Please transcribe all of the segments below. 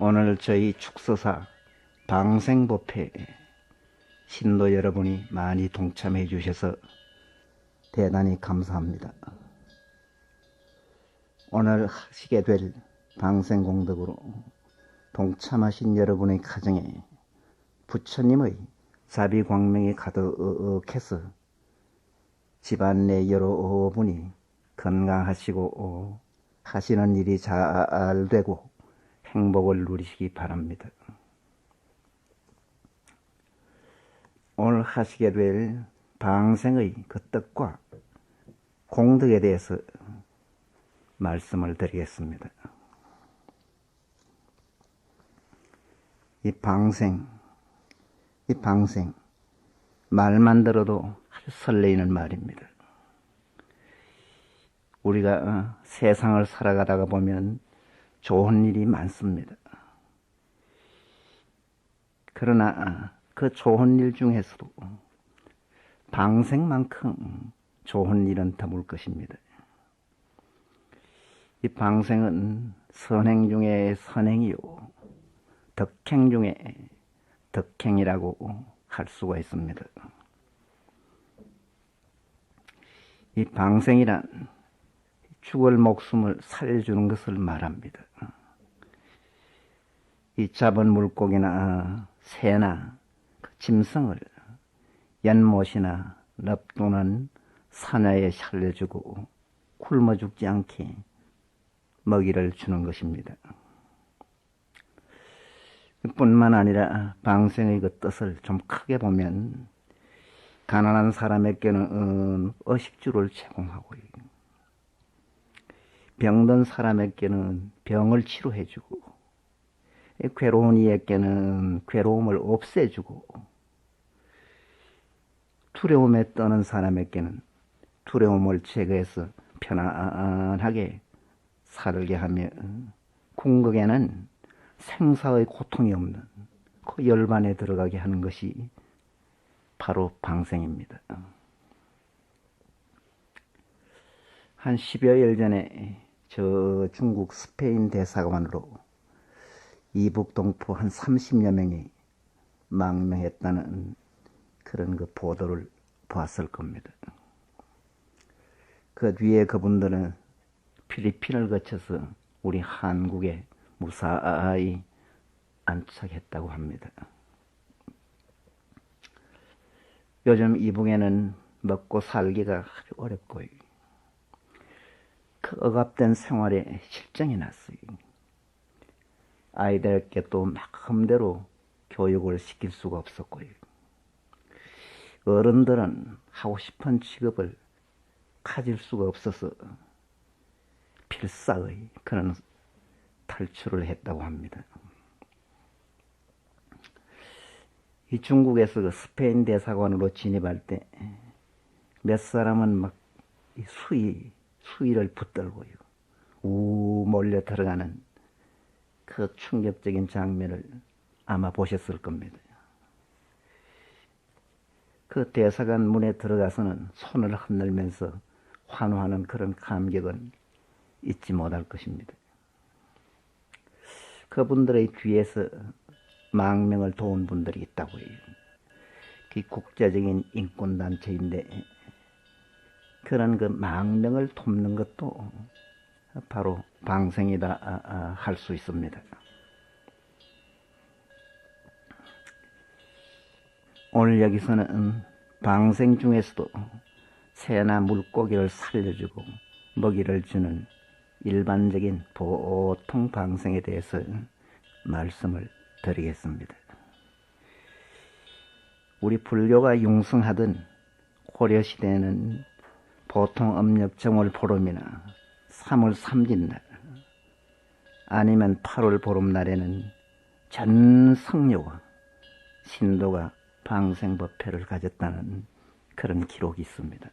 오늘 저희 축서사 방생법회 신도 여러분이 많이 동참해 주셔서 대단히 감사합니다. 오늘 하시게 될 방생공덕으로 동참하신 여러분의 가정에 부처님의 자비광명이 가득해서 집안 내 여러분이 건강하시고 하시는 일이 잘 되고 행복을 누리시기 바랍니다. 오늘 하시게 될 방생의 그 뜻과 공덕에 대해서 말씀을 드리겠습니다. 이 방생 말만 들어도 아주 설레이는 말입니다. 우리가 세상을 살아가다가 보면 좋은 일이 많습니다. 그러나 그 좋은 일 중에서도 방생만큼 좋은 일은 드물 것입니다. 이 방생은 선행 중에 선행이요 덕행 중에 덕행이라고 할 수가 있습니다. 이 방생이란 죽을 목숨을 살려주는 것을 말합니다. 이 잡은 물고기나 새나 짐승을 연못이나 납두는 사냐에 살려주고 굶어 죽지 않게 먹이를 주는 것입니다. 뿐만 아니라 방생의 그 뜻을 좀 크게 보면 가난한 사람에게는 의식주를 제공하고 병든 사람에게는 병을 치료해주고 괴로운 이에게는 괴로움을 없애주고 두려움에 떠는 사람에게는 두려움을 제거해서 편안하게 살게 하며 궁극에는 생사의 고통이 없는 그 열반에 들어가게 하는 것이 바로 방생입니다. 한 10여일 전에 저 중국 스페인 대사관으로 이북 동포 한 30여 명이 망명했다는 그런 그 보도를 보았을 겁니다. 그 뒤에 그분들은 필리핀을 거쳐서 우리 한국에 무사히 안착했다고 합니다. 요즘 이북에는 먹고 살기가 아주 어렵고요. 그 억압된 생활에 실정이 났어요. 아이들께 또 마음대로 교육을 시킬 수가 없었고요. 어른들은 하고 싶은 직업을 가질 수가 없어서 필사의 그런 탈출을 했다고 합니다. 이 중국에서 그 스페인 대사관으로 진입할 때 몇 사람은 막 수위를 붙들고요. 몰려 들어가는 그 충격적인 장면을 아마 보셨을 겁니다. 그 대사관 문에 들어가서는 손을 흔들면서 환호하는 그런 감격은 잊지 못할 것입니다. 그분들의 뒤에서 망명을 도운 분들이 있다고 해요. 그 국제적인 인권단체인데 그런 그 망명을 돕는 것도 바로 방생이다 할 수 있습니다. 오늘 여기서는 방생 중에서도 새나 물고기를 살려주고 먹이를 주는 일반적인 보통 방생에 대해서 말씀을 드리겠습니다. 우리 불교가 융성하던 고려시대에는 보통 음력 정월 보름이나 3월 삼진날 아니면 8월 보름날에는 전 성녀와 신도가 방생법회를 가졌다는 그런 기록이 있습니다.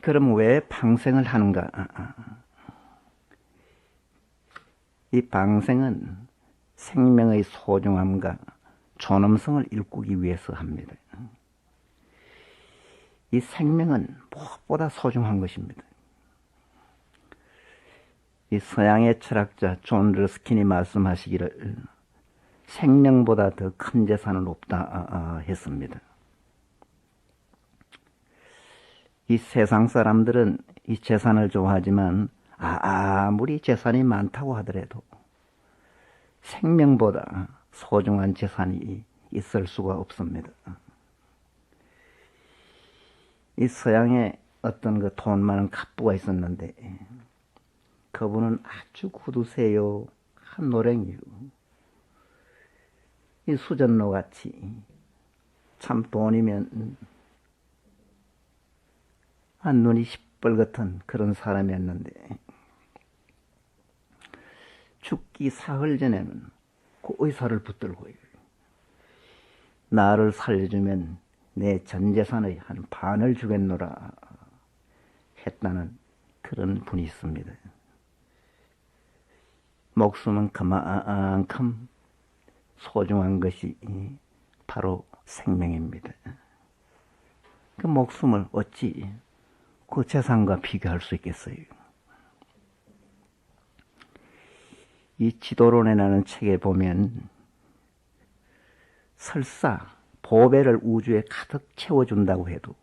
그럼 왜 방생을 하는가? 이 방생은 생명의 소중함과 존엄성을 일구기 위해서 합니다. 이 생명은 무엇보다 소중한 것입니다. 이 서양의 철학자 존 러스킨이 말씀하시기를 생명보다 더 큰 재산은 없다 했습니다. 이 세상 사람들은 이 재산을 좋아하지만 아무리 재산이 많다고 하더라도 생명보다 소중한 재산이 있을 수가 없습니다. 이 서양에 어떤 그 돈 많은 갑부가 있었는데 그분은 아주 구두쇠요 한 노랭이요. 이 수전노 같이 참 돈이면 눈이 시뻘겋은 그런 사람이었는데 죽기 사흘 전에는 그 의사를 붙들고 나를 살려주면 내 전 재산의 한 반을 주겠노라 했다는 그런 분이 있습니다. 목숨은 그만큼 소중한 것이 바로 생명입니다. 그 목숨을 어찌 그 재산과 비교할 수 있겠어요? 이 지도론이라는 책에 보면 설사 보배를 우주에 가득 채워준다고 해도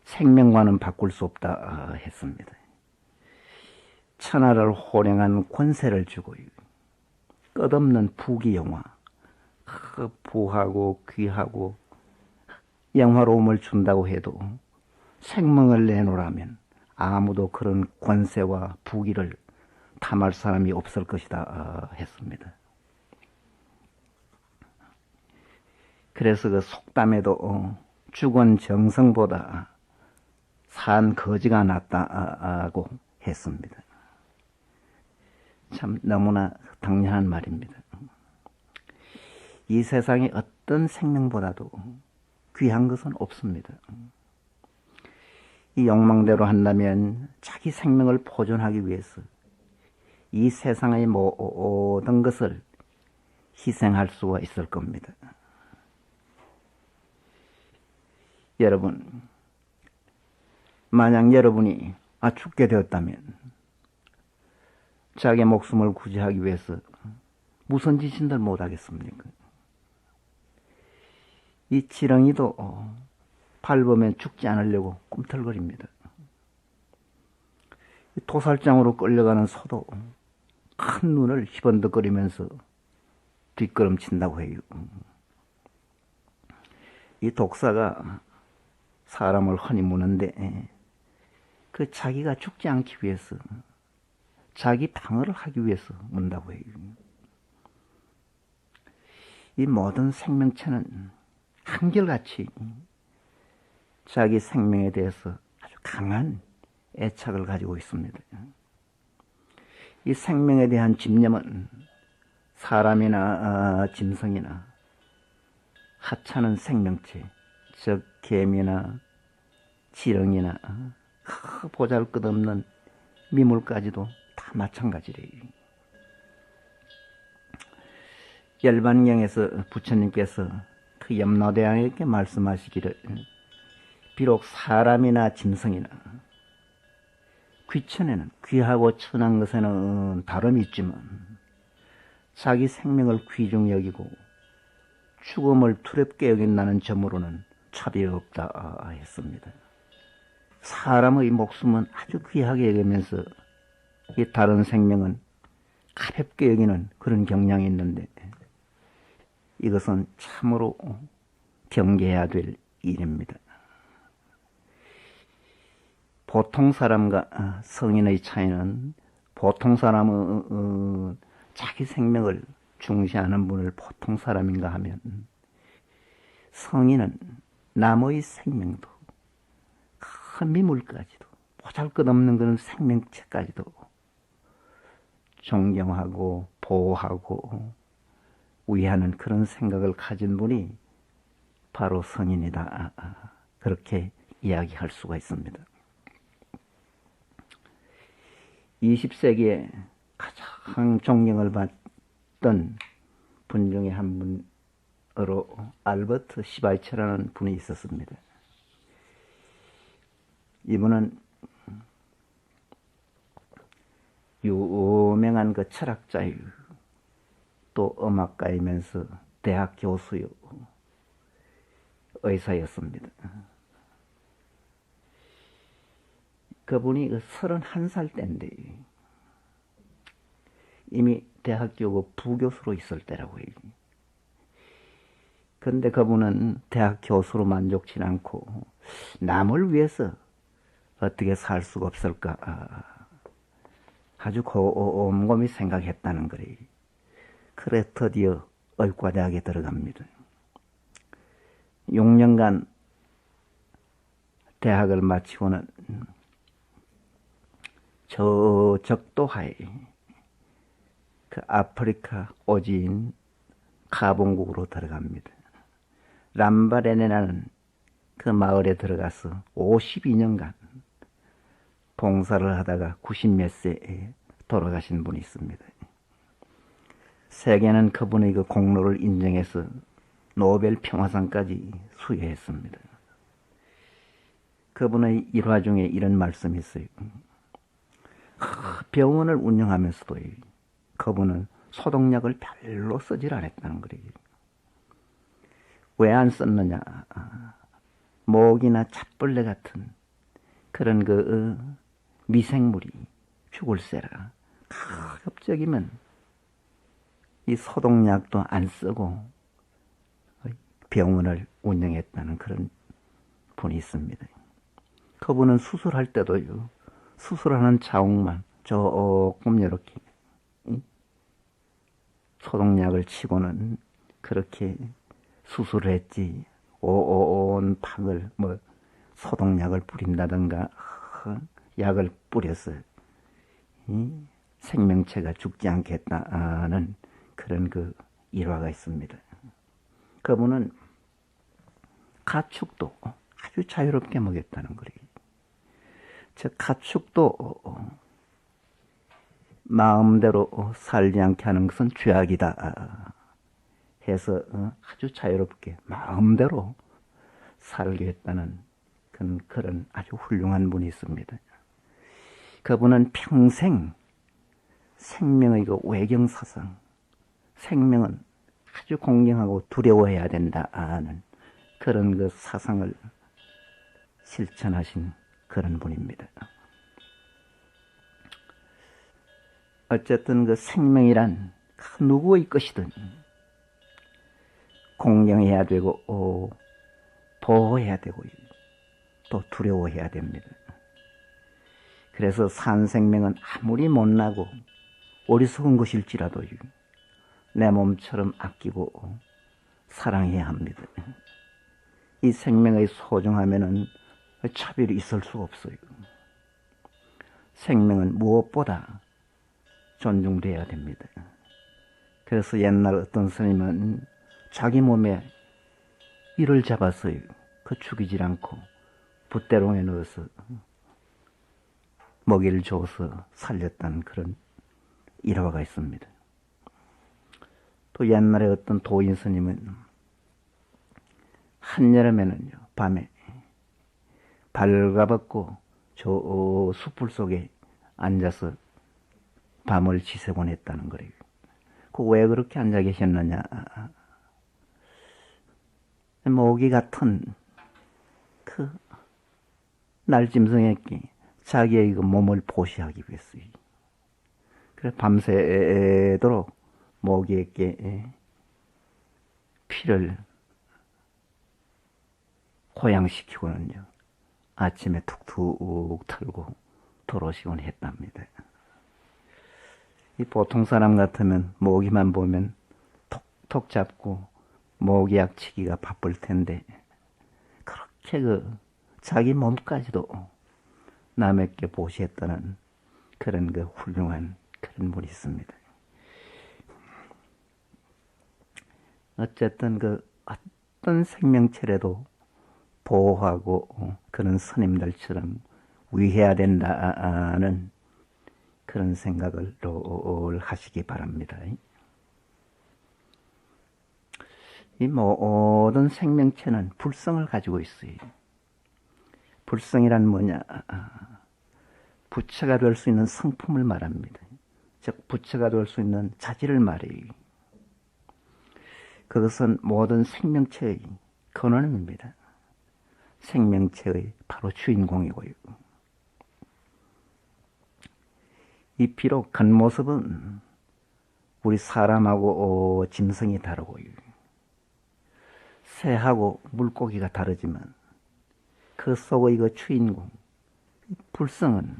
생명과는 바꿀 수 없다 했습니다. 천하를 호령한 권세를 주고 끝없는 부귀영화, 부하고 귀하고 영화로움을 준다고 해도 생명을 내놓으라면 아무도 그런 권세와 부귀를 탐할 사람이 없을 것이다 했습니다. 그래서 그 속담에도 죽은 정성보다 산 거지가 낫다고 했습니다. 참 너무나 당연한 말입니다. 이 세상에 어떤 생명보다도 귀한 것은 없습니다. 이 욕망대로 한다면 자기 생명을 보존하기 위해서 이 세상의 모든 것을 희생할 수가 있을 겁니다. 여러분, 만약 여러분이 죽게 되었다면 자기 목숨을 구제하기 위해서 무슨 짓인들 못하겠습니까? 이 지렁이도 밟으면 죽지 않으려고 꿈틀거립니다. 도살장으로 끌려가는 소도 큰 눈을 희번덕거리면서 뒷걸음친다고 해요. 이 독사가 사람을 흔히 무는데 그 자기가 죽지 않기 위해서 자기 방어를 하기 위해서 문다고 해요. 이 모든 생명체는 한결같이 자기 생명에 대해서 아주 강한 애착을 가지고 있습니다. 이 생명에 대한 집념은 사람이나 짐승이나 하찮은 생명체, 즉 개미나 지렁이나 보잘것없는 미물까지도 다 마찬가지래요. 열반경에서 부처님께서 그 염라대왕에게 말씀하시기를 비록 사람이나 짐승이나 귀천에는 귀하고 천한 것에는 다름이 있지만 자기 생명을 귀중히 여기고 죽음을 두렵게 여긴다는 점으로는 차별이 없다 했습니다. 사람의 목숨은 아주 귀하게 여기면서 이 다른 생명은 가볍게 여기는 그런 경향이 있는데 이것은 참으로 경계해야 될 일입니다. 보통 사람과 성인의 차이는 보통 사람은 자기 생명을 중시하는 분을 보통 사람인가 하면 성인은 남의 생명도 큰 미물까지도 보잘것없는 그런 생명체까지도 존경하고 보호하고 위하는 그런 생각을 가진 분이 바로 성인이다. 그렇게 이야기할 수가 있습니다. 20세기에 가장 존경을 받던 분 중에 한 분으로 알버트 시발체라는 분이 있었습니다. 이분은 유명한 그 철학자유, 또 음악가이면서 대학 교수요, 의사였습니다. 그분이 31살 때인데 이미 대학교 부교수로 있을 때라고 해요. 그런데 그분은 대학 교수로 만족치 않고 남을 위해서 어떻게 살 수가 없을까 아주 곰곰이 생각했다는 거래요. 그래 드디어 의과대학에 들어갑니다. 6년간 대학을 마치고는 저 적도하에 그 아프리카 오지인 카본국으로 들어갑니다. 람바레네라는 그 마을에 들어가서 52년간 봉사를 하다가 90몇 세에 돌아가신 분이 있습니다. 세계는 그분의 그 공로를 인정해서 노벨 평화상까지 수여했습니다. 그분의 일화 중에 이런 말씀이 있어요. 병원을 운영하면서도 그분은 소독약을 별로 쓰질 않았다는 거예요. 왜 안 썼느냐? 모기나 잡벌레 같은 그런 그 미생물이 죽을세라. 가급적이면 이 소독약도 안 쓰고 병원을 운영했다는 그런 분이 있습니다. 그분은 수술할 때도요, 수술하는 자욱만 조금 이렇게 소독약을 치고는 그렇게 수술을 했지, 온 팍을 뭐 소독약을 뿌린다든가 약을 뿌려서 생명체가 죽지 않겠다는 그런 그 일화가 있습니다. 그분은 가축도 아주 자유롭게 먹였다는 거예요. 즉 가축도 마음대로 살지 않게 하는 것은 죄악이다 해서 아주 자유롭게 마음대로 살게 했다는 그런 아주 훌륭한 분이 있습니다. 그분은 평생 생명의 그 외경사상, 생명은 아주 공경하고 두려워해야 된다는 그런 그 사상을 실천하신 그런 분입니다. 어쨌든 그 생명이란 그 누구의 것이든 공경해야 되고 보호해야 되고 또 두려워해야 됩니다. 그래서 산 생명은 아무리 못나고 어리석은 것일지라도 내 몸처럼 아끼고 사랑해야 합니다. 이 생명의 소중함에는 차별이 있을 수가 없어요. 생명은 무엇보다 존중돼야 됩니다. 그래서 옛날 어떤 스님은 자기 몸에 이를 잡아서 그 죽이질 않고 붓대롱에 넣어서 먹이를 줘서 살렸다는 그런 일화가 있습니다. 또 옛날에 어떤 도인 스님은 한여름에는요, 밤에 발가벗고 저 숯불 속에 앉아서 밤을 지새곤 했다는 거예요. 그 왜 그렇게 앉아 계셨느냐? 모기 같은 그 날짐승에게 자기의 그 몸을 보시하기 위해서요. 그래 밤새도록 모기에게 피를 호양시키고는요, 아침에 툭툭 털고 돌아오시곤 했답니다. 이 보통 사람 같으면 모기만 보면 톡톡 잡고 모기약 치기가 바쁠 텐데 그렇게 그 자기 몸까지도 남에게 보시했다는 그런 그 훌륭한 그런 분이 있습니다. 어쨌든 그 어떤 생명체라도 보호하고 그런 스님들처럼 위해야 된다는 그런 생각을 하시기 바랍니다. 이 모든 생명체는 불성을 가지고 있어요. 불성이란 뭐냐? 부처가 될 수 있는 성품을 말합니다. 즉 부처가 될 수 있는 자질을 말해요. 그것은 모든 생명체의 근원입니다. 생명체의 바로 주인공이고요. 이 비록 겉모습은 우리 사람하고 짐승이 다르고요. 새하고 물고기가 다르지만 그 속의 그 주인공, 불성은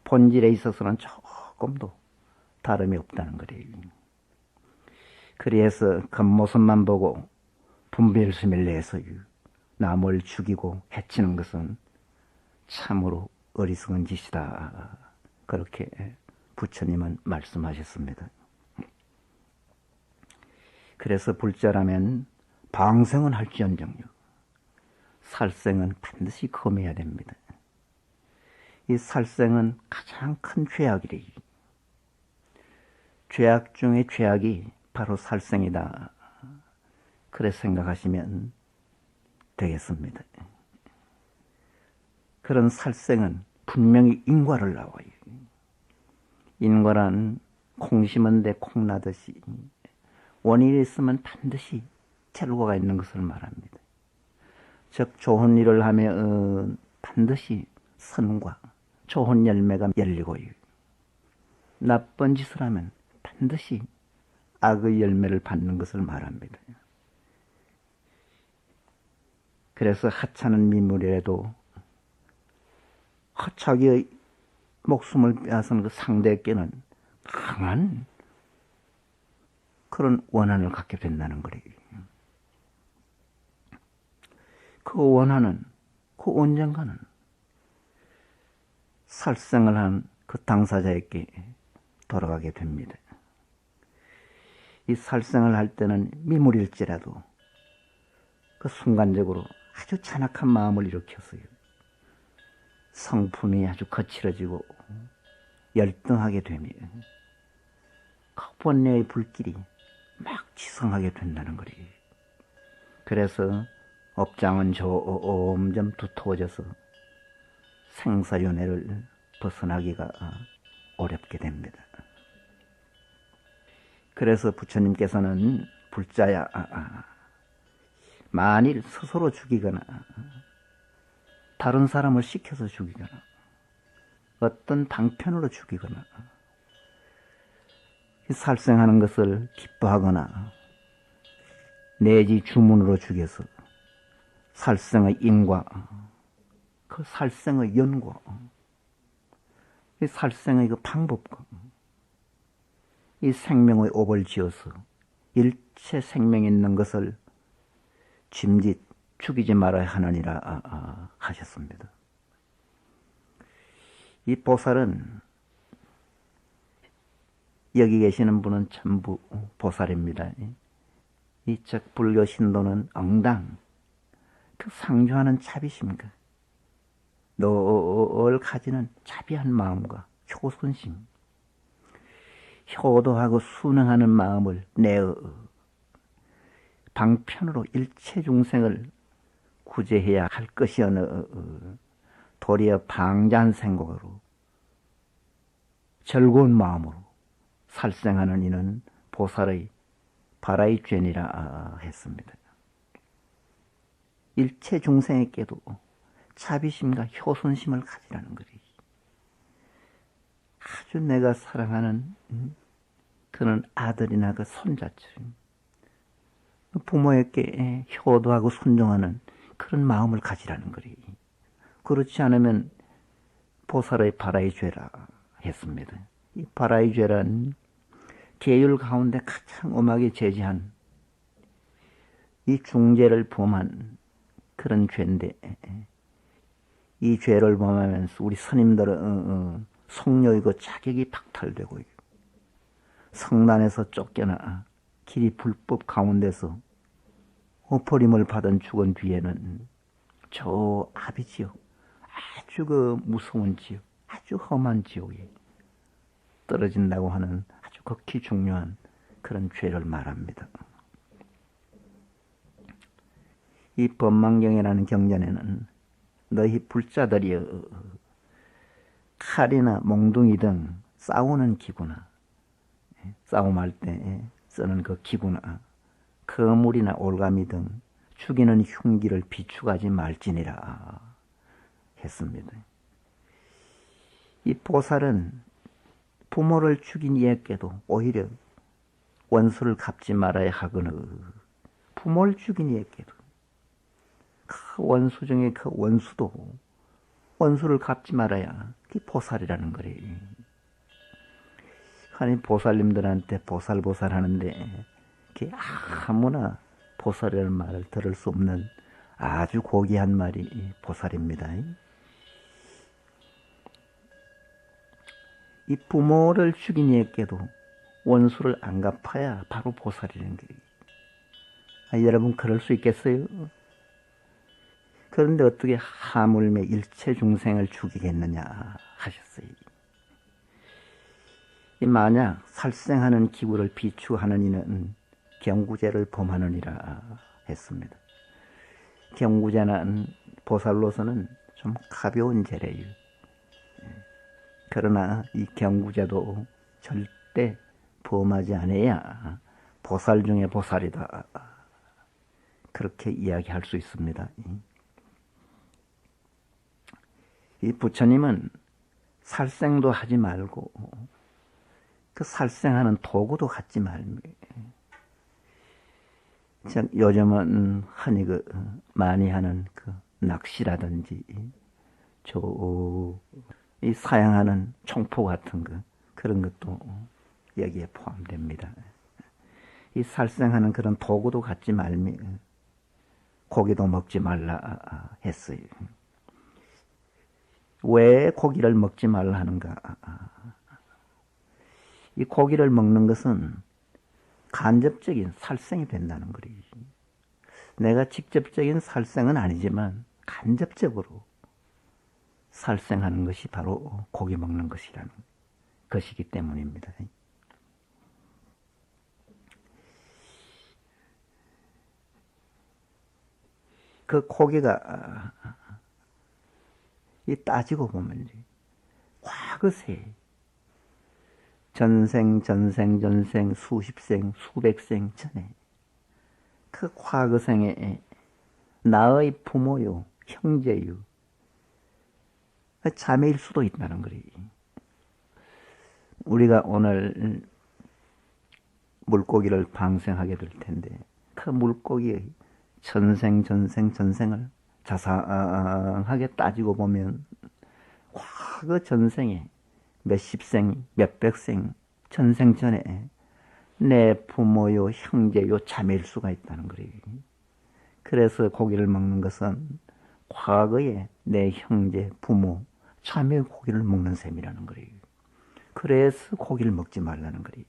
본질에 있어서는 조금도 다름이 없다는 거래요. 그래서 겉모습만 보고 분별심을 내서 남을 죽이고 해치는 것은 참으로 어리석은 짓이다. 그렇게 부처님은 말씀하셨습니다. 그래서 불자라면 방생은 할지언정요. 살생은 반드시 금해야 됩니다. 이 살생은 가장 큰 죄악이래요. 죄악 중에 죄악이 바로 살생이다. 그래 생각하시면 되겠습니다. 그런 살생은 분명히 인과를 나와요. 인과란 콩 심은데 콩 나듯이 원인이 있으면 반드시 결과가 있는 것을 말합니다. 즉 좋은 일을 하면 반드시 선과 좋은 열매가 열리고요. 나쁜 짓을 하면 반드시 악의 열매를 받는 것을 말합니다. 그래서 하찮은 미물이라도 자기의 목숨을 빼앗은 그 상대에게는 강한 그런 원한을 갖게 된다는 거예요. 그 원한은 그 언젠가는 살생을 한 그 당사자에게 돌아가게 됩니다. 이 살생을 할 때는 미물일지라도 그 순간적으로 아주 잔악한 마음을 일으켰어요. 성품이 아주 거칠어지고 열등하게 되며 그 본래의 불길이 막 지성하게 된다는 거예요. 그래서 업장은 점점 두터워져서 생사윤회를 벗어나기가 어렵게 됩니다. 그래서 부처님께서는 불자야, 만일 스스로 죽이거나 다른 사람을 시켜서 죽이거나 어떤 방편으로 죽이거나 살생하는 것을 기뻐하거나 내지 주문으로 죽여서 살생의 인과 그 살생의 연과 이 살생의 그 방법과 이 생명의 옥을 지어서 일체 생명 있는 것을 짐짓 죽이지 말아야 하느니라 하셨습니다. 이 보살은 여기 계시는 분은 전부 보살입니다. 이즉 불교 신도는 엉당 그 상주하는 자비심과 늘 가지는 자비한 마음과 효순심, 효도하고 순응하는 마음을 내어 방편으로 일체 중생을 구제해야 할 것이어느 도리어 방자한 생각으로 즐거운 마음으로 살생하는 이는 보살의 바라의 죄니라 했습니다. 일체 중생에게도 자비심과 효순심을 가지라는 거지. 아주 내가 사랑하는 그런 아들이나 그 손자처럼 부모에게 효도하고 순종하는 그런 마음을 가지라는 거리. 그렇지 않으면 보살의 바라의 죄라 했습니다. 이 바라의 죄란 계율 가운데 가장 엄하게 제지한 이 중죄를 범한 그런 죄인데 이 죄를 범하면서 우리 스님들은 속료이고 자격이 박탈되고 성단에서 쫓겨나 길이 불법 가운데서 어퍼림을 받은 죽은 뒤에는 저 아비지옥, 아주 그 무서운 지옥, 아주 험한 지옥에 떨어진다고 하는 아주 극히 중요한 그런 죄를 말합니다. 이 법망경이라는 경전에는 너희 불자들이여 칼이나 몽둥이 등 싸우는 기구나 싸움할 때 쓰는 그 기구나 거물이나 올가미 등 죽이는 흉기를 비축하지 말지니라 했습니다. 이 보살은 부모를 죽인 이에게도 오히려 원수를 갚지 말아야 하거늘 부모를 죽인 이에게도 그 원수 중에 그 원수도 원수를 갚지 말아야 그게 보살이라는 거래요. 아니 보살님들한테 보살 하는데 그게 아무나 보살이라는 말을 들을 수 없는 아주 고귀한 말이 보살입니다. 이 부모를 죽인 이에게도 원수를 안 갚아야 바로 보살이라는 거예요. 여러분 그럴 수 있겠어요? 그런데 어떻게 하물며 일체 중생을 죽이겠느냐 하셨어요. 만약 살생하는 기구를 비추하는 이는 경구죄를 범하느니라 했습니다. 경구죄는 보살로서는 좀 가벼운 죄래요. 그러나 이 경구죄도 절대 범하지 않아야 보살 중에 보살이다. 그렇게 이야기할 수 있습니다. 이 부처님은 살생도 하지 말고 그 살생하는 도구도 갖지 말며 요즘은 흔히 많이 하는 그 낚시라든지 이 사양하는 총포 같은 그런 것도 여기에 포함됩니다. 이 살생하는 그런 도구도 갖지 말며 고기도 먹지 말라 했어요. 왜 고기를 먹지 말라 하는가? 이 고기를 먹는 것은 간접적인 살생이 된다는 거예요. 내가 직접적인 살생은 아니지만 간접적으로 살생하는 것이 바로 고기 먹는 것이라는 것이기 때문입니다. 그 고기가 이 따지고 보면 과거세 전생 수십생 수백생 전에 그 과거생에 나의 부모요 형제요 자매일 수도 있다는 거예요. 우리가 오늘 물고기를 방생하게 될 텐데 그 물고기의 전생을 자상하게 따지고 보면 과거 전생에 몇십생, 몇백생, 전생 전에 내 부모요, 형제요, 자매일 수가 있다는 거예요. 그래서 고기를 먹는 것은 과거에 내 형제, 부모, 자매의 고기를 먹는 셈이라는 거예요. 그래서 고기를 먹지 말라는 거예요.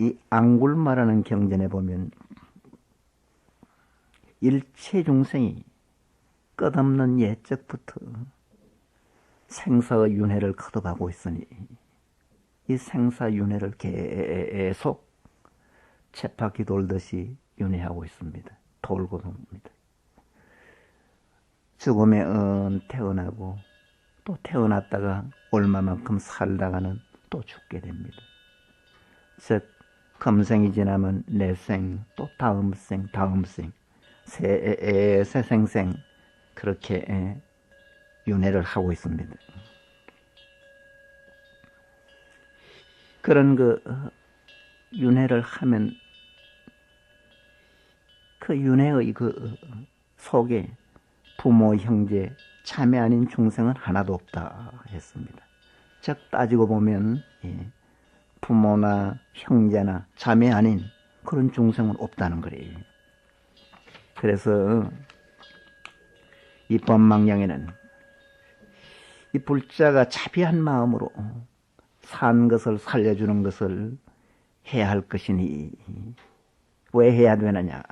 이 앙굴마라는 경전에 보면 일체 중생이 끝없는 옛적부터 생사의 윤회를 거듭하고 있으니 이 생사윤회를 계속 쳇바퀴 돌듯이 윤회하고 있습니다. 돌고 돕니다. 죽음에 태어나고 또 태어났다가 얼마만큼 살다가는 또 죽게 됩니다. 즉 금생이 지나면 내생, 또 다음 생, 세생생 그렇게 윤회를 하고 있습니다. 그런 윤회를 하면 그 윤회의 속에 부모, 형제, 자매 아닌 중생은 하나도 없다 했습니다. 즉 따지고 보면 부모나 형제나 자매 아닌 그런 중생은 없다는 거예요. 그래서 이 법망량에는 이 불자가 자비한 마음으로 산 것을 살려주는 것을 해야 할 것이니 왜 해야 되느냐?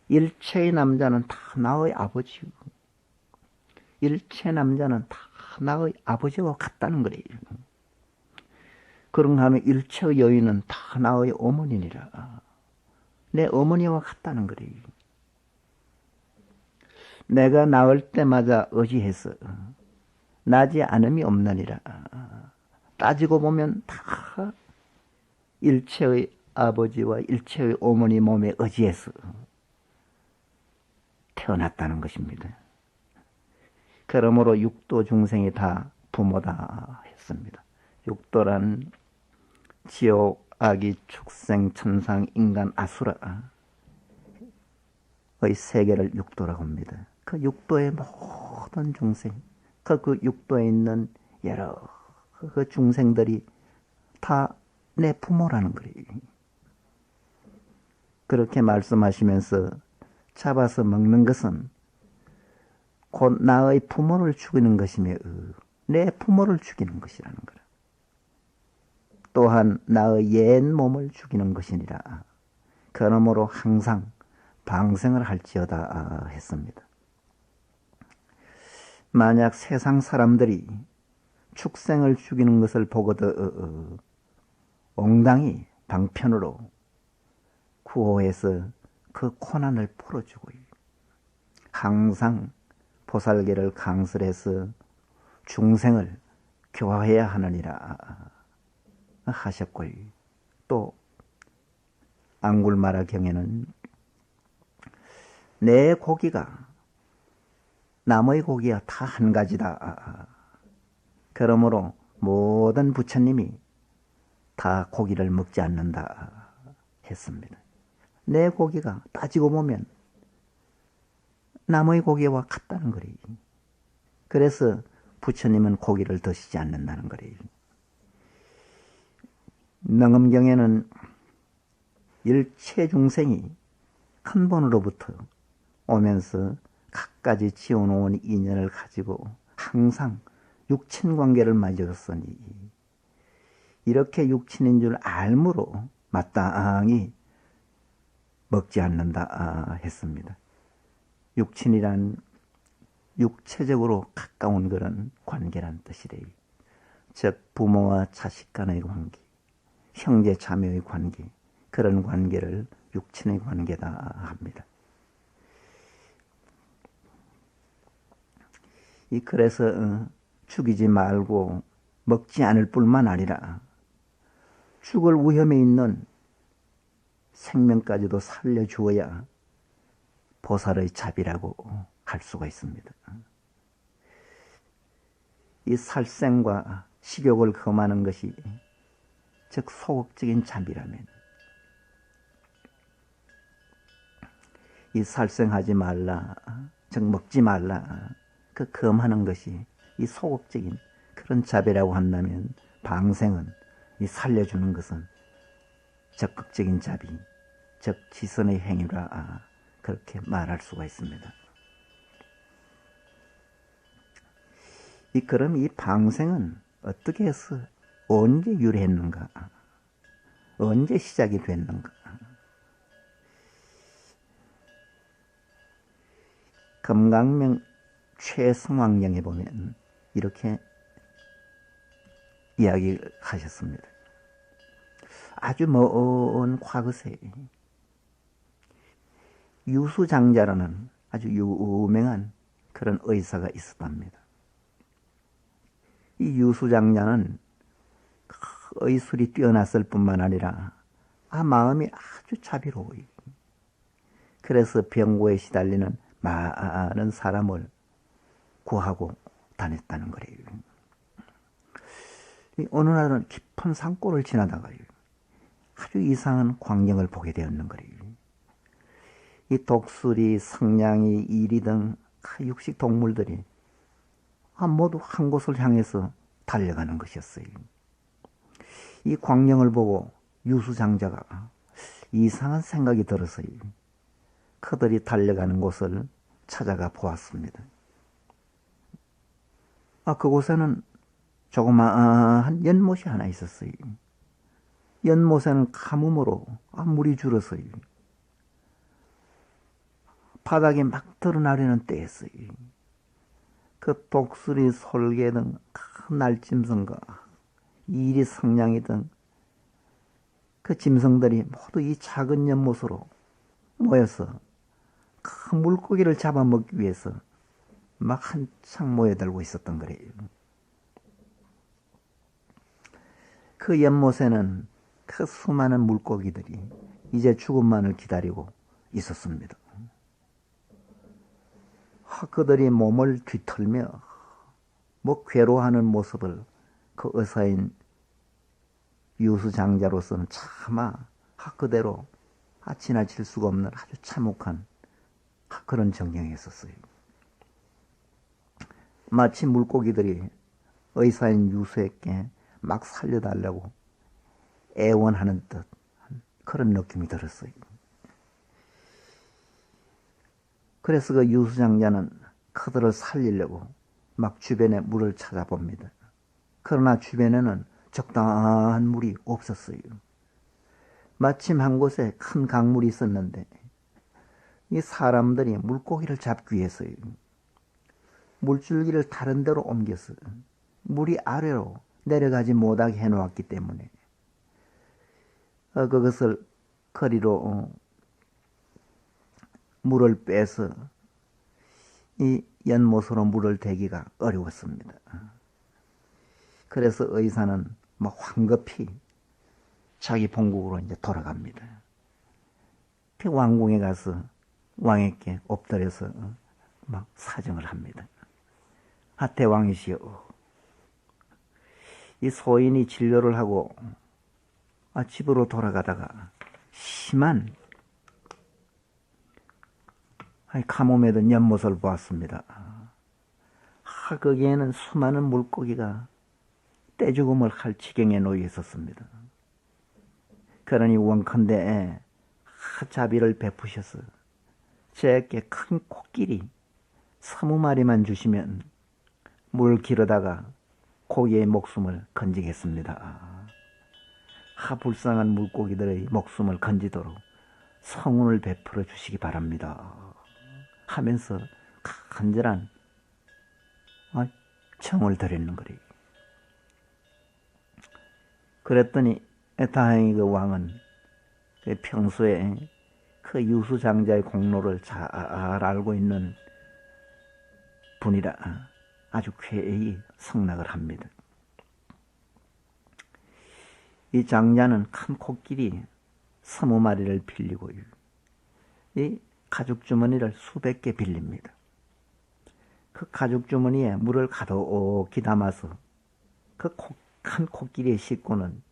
일체의 남자는 다 나의 아버지요. 일체 남자는 다 나의 아버지와 같다는 거예요. 그런가 하면 일체의 여인은 다 나의 어머니니라. 내 어머니와 같다는 거예요. 내가 낳을 때마다 의지해서 나지 않음이 없느니라. 따지고 보면 다 일체의 아버지와 일체의 어머니 몸에 의지해서 태어났다는 것입니다. 그러므로 육도 중생이 다 부모다 했습니다. 육도란 지옥, 아기, 축생, 천상, 인간, 아수라의 세계를 육도라고 합니다. 그 육도의 모든 중생, 그 육도에 있는 여러 그 중생들이 다 내 부모라는 거예요. 그렇게 말씀하시면서 잡아서 먹는 것은 곧 나의 부모를 죽이는 것이며 내 부모를 죽이는 것이라는 거라. 또한 나의 옛 몸을 죽이는 것이니라. 그러므로 항상 방생을 할지어다 했습니다. 만약 세상 사람들이 축생을 죽이는 것을 보고도 옹당히 방편으로 구호해서 그 고난을 풀어주고 항상 보살계를 강설해서 중생을 교화해야 하느니라 하셨고, 또 앙굴마라 경에는 내 고기가 남의 고기와 다 한 가지다. 그러므로 모든 부처님이 다 고기를 먹지 않는다 했습니다. 내 고기가 따지고 보면 남의 고기와 같다는 거예요. 그래서 부처님은 고기를 드시지 않는다는 거예요. 능엄경에는 일체 중생이 근본으로부터 오면서 갖가지 지어놓은 인연을 가지고 항상 육친관계를 맺었으니 이렇게 육친인 줄 알므로 마땅히 먹지 않는다 했습니다. 육친이란 육체적으로 가까운 그런 관계란 뜻이래요. 즉 부모와 자식 간의 관계, 형제 자매의 관계, 그런 관계를 육친의 관계다 합니다. 그래서 죽이지 말고 먹지 않을 뿐만 아니라 죽을 위험에 있는 생명까지도 살려주어야 보살의 자비라고 할 수가 있습니다. 이 살생과 식욕을 금하는 것이 즉 소극적인 자비라면 이 살생하지 말라, 즉 먹지 말라, 그 금하는 것이 이 소극적인 그런 자비라고 한다면 방생은 이 살려주는 것은 적극적인 자비, 즉 지선의 행위라 그렇게 말할 수가 있습니다. 그럼 이 방생은 어떻게 해서 언제 유래했는가? 언제 시작이 됐는가? 금강명 최성왕경에 보면 이렇게 이야기하셨습니다. 아주 먼 과거세 유수장자라는 아주 유명한 그런 의사가 있었답니다. 이 유수장자는 의술이 뛰어났을 뿐만 아니라 마음이 아주 자비로워요. 그래서 병고에 시달리는 많은 사람을 구하고 다녔다는 거예요. 어느 날은 깊은 산골을 지나다가요, 아주 이상한 광경을 보게 되었는 거예요. 이 독수리, 성냥이, 이리 등 육식 동물들이 모두 한 곳을 향해서 달려가는 것이었어요. 이 광경을 보고 유수장자가 이상한 생각이 들어서요, 그들이 달려가는 곳을 찾아가 보았습니다. 그곳에는 조그마한 연못이 하나 있었어요. 연못에는 가뭄으로 물이 줄었어요. 바닥에 막 드러나려는 때였어요. 그 독수리, 솔개 등 큰 날짐승과 이리 성냥이 등 그 짐승들이 모두 이 작은 연못으로 모여서 큰 물고기를 잡아먹기 위해서 막 한창 모여들고 있었던 거래요. 그 연못에는 그 수많은 물고기들이 이제 죽음만을 기다리고 있었습니다. 그들이 몸을 뒤틀며 뭐 괴로워하는 모습을 그 의사인 유수장자로서는 차마 그대로 지나칠 수가 없는 아주 참혹한 그런 정경이었었어요. 마치 물고기들이 의사인 유수에게 막 살려달라고 애원하는 듯 그런 느낌이 들었어요. 그래서 그 유수장자는 그들을 살리려고 막 주변에 물을 찾아봅니다. 그러나 주변에는 적당한 물이 없었어요. 마침 한 곳에 큰 강물이 있었는데 이 사람들이 물고기를 잡기 위해서 물줄기를 다른 데로 옮겨서 물이 아래로 내려가지 못하게 해놓았기 때문에 그것을 거리로 물을 빼서 이 연못으로 물을 대기가 어려웠습니다. 그래서 의사는 막 황급히 자기 본국으로 이제 돌아갑니다. 그 왕궁에 가서 왕에게 엎드려서 막 사정을 합니다. 대왕이시여, 이 소인이 진료를 하고 집으로 돌아가다가 심한 가뭄에 든 연못을 보았습니다. 거기에는 수많은 물고기가 떼죽음을 할 지경에 놓여 있었습니다. 그러니 원컨대 자비를 베푸셔서 제게 큰 코끼리 20마리만 주시면 물 기르다가 고기의 목숨을 건지겠습니다. 불쌍한 물고기들의 목숨을 건지도록 성운을 베풀어 주시기 바랍니다. 하면서 간절한 청을 드리는 거래요. 그랬더니 다행히 그 왕은 평소에 그 유수장자의 공로를 잘 알고 있는 분이라 아주 쾌히 승낙을 합니다. 이 장자는 큰 코끼리 20마리를 빌리고 이 가죽 주머니를 수백 개 빌립니다. 그 가죽 주머니에 물을 가득히 담아서 그 큰 코끼리에 싣고는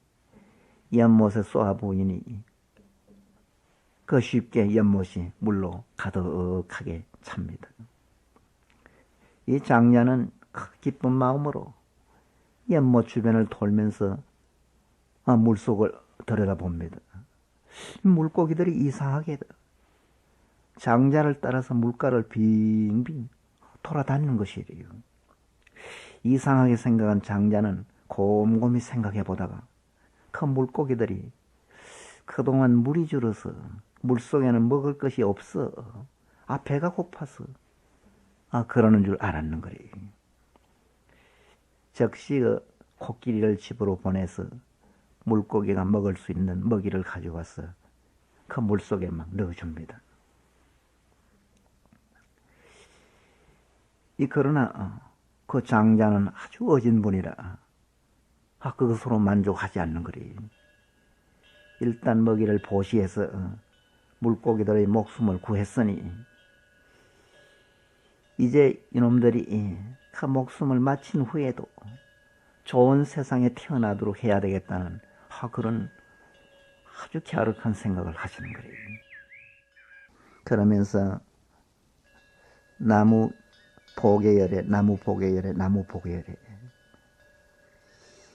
연못에 쏘아 보이니 그 쉽게 연못이 물로 가득하게 찹니다. 이 장자는 기쁜 마음으로 연못 주변을 돌면서 물속을 들여다봅니다. 물고기들이 이상하게 장자를 따라서 물가를 빙빙 돌아다니는 것이래요. 이상하게 생각한 장자는 곰곰이 생각해 보다가 그 물고기들이 그동안 물이 줄어서 물속에는 먹을 것이 없어 배가 고파서 그러는 줄 알았는 거래요. 즉시 그 코끼리를 집으로 보내서 물고기가 먹을 수 있는 먹이를 가져와서 그 물속에 막 넣어줍니다. 그러나 그 장자는 아주 어진 분이라 그것으로 만족하지 않는 거래요. 일단 먹이를 보시해서 물고기들의 목숨을 구했으니 이제 이놈들이 그 목숨을 마친 후에도 좋은 세상에 태어나도록 해야 되겠다는 그런 아주 갸륵한 생각을 하시는 거예요. 그러면서 나무 보게열에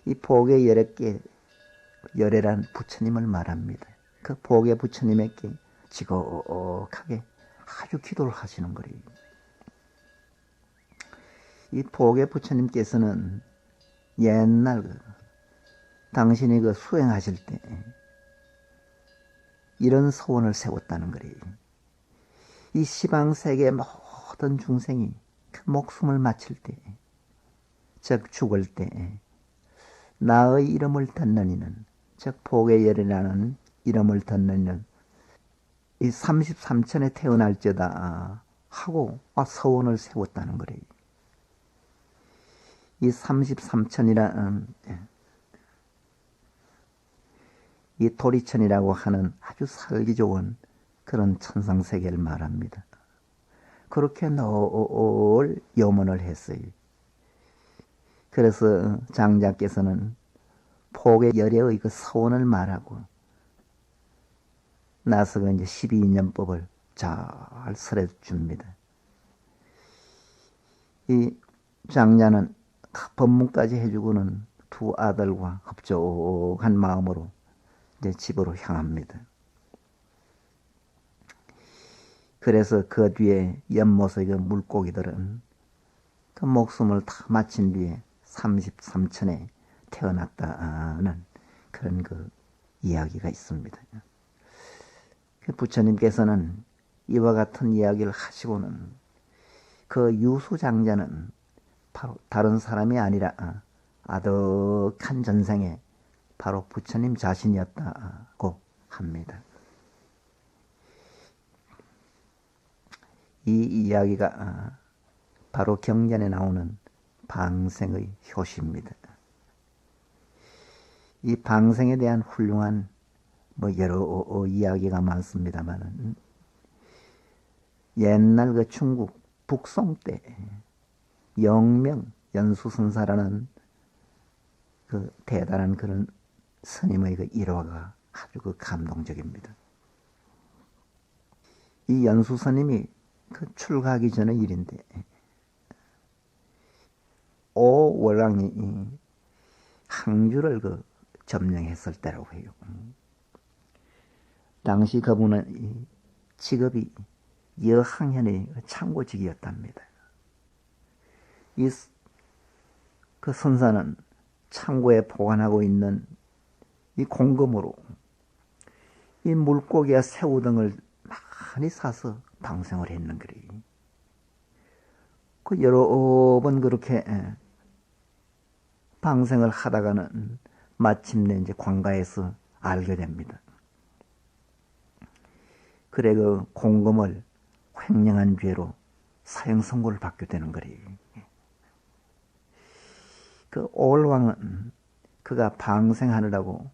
이 보게 8개 열애란 부처님을 말합니다. 그 보게 부처님에게 지곡하게 아주 기도를 하시는 거예요. 이 보게 부처님께서는 옛날 당신이 수행하실 때 이런 소원을 세웠다는 거예요. 이 시방세계 모든 중생이 그 목숨을 마칠 때, 즉 죽을 때 나의 이름을 듣는 이는, 즉 보게열이라는 이름을 듣는 이는 이 33천에 태어날지어다 하고 서원을 세웠다는 거래요. 이 33천이라는 이 도리천이라고 하는 아주 살기 좋은 그런 천상세계를 말합니다. 그렇게 늘 염원을 했어요. 그래서 장자께서는 폭의 열애의 그 서원을 말하고 나서 이제 12인연법을 잘 설해 줍니다. 이 장자는 법문까지 해주고는 두 아들과 흡족한 마음으로 이제 집으로 향합니다. 그래서 그 뒤에 연못의 그 물고기들은 그 목숨을 다 마친 뒤에 33천에 태어났다는 그런 그 이야기가 있습니다. 부처님께서는 이와 같은 이야기를 하시고는 그 유수장자는 바로 다른 사람이 아니라 아득한 전생에 바로 부처님 자신이었다고 합니다. 이 이야기가 바로 경전에 나오는 방생의 효시입니다. 이 방생에 대한 훌륭한 여러 이야기가 많습니다만 옛날 그 중국 북송 때 영명 연수선사라는 그 대단한 그런 스님의 그 일화가 아주 그 감동적입니다. 이 연수스님이 그 출가하기 전의 일인데 오월랑이 항주를 그 점령했을 때라고 해요. 당시 그분은 직업이 여항현의 창고직이었답니다. 그 선사는 창고에 보관하고 있는 이 공금으로 이 물고기와 새우 등을 많이 사서 방생을 했는 거리. 그 여러 번 그렇게 방생을 하다가는 마침내 이제 관가에서 알게 됩니다. 그래 그 공금을 횡령한 죄로 사형 선고를 받게 되는 거리. 그 올왕은 그가 방생하느라고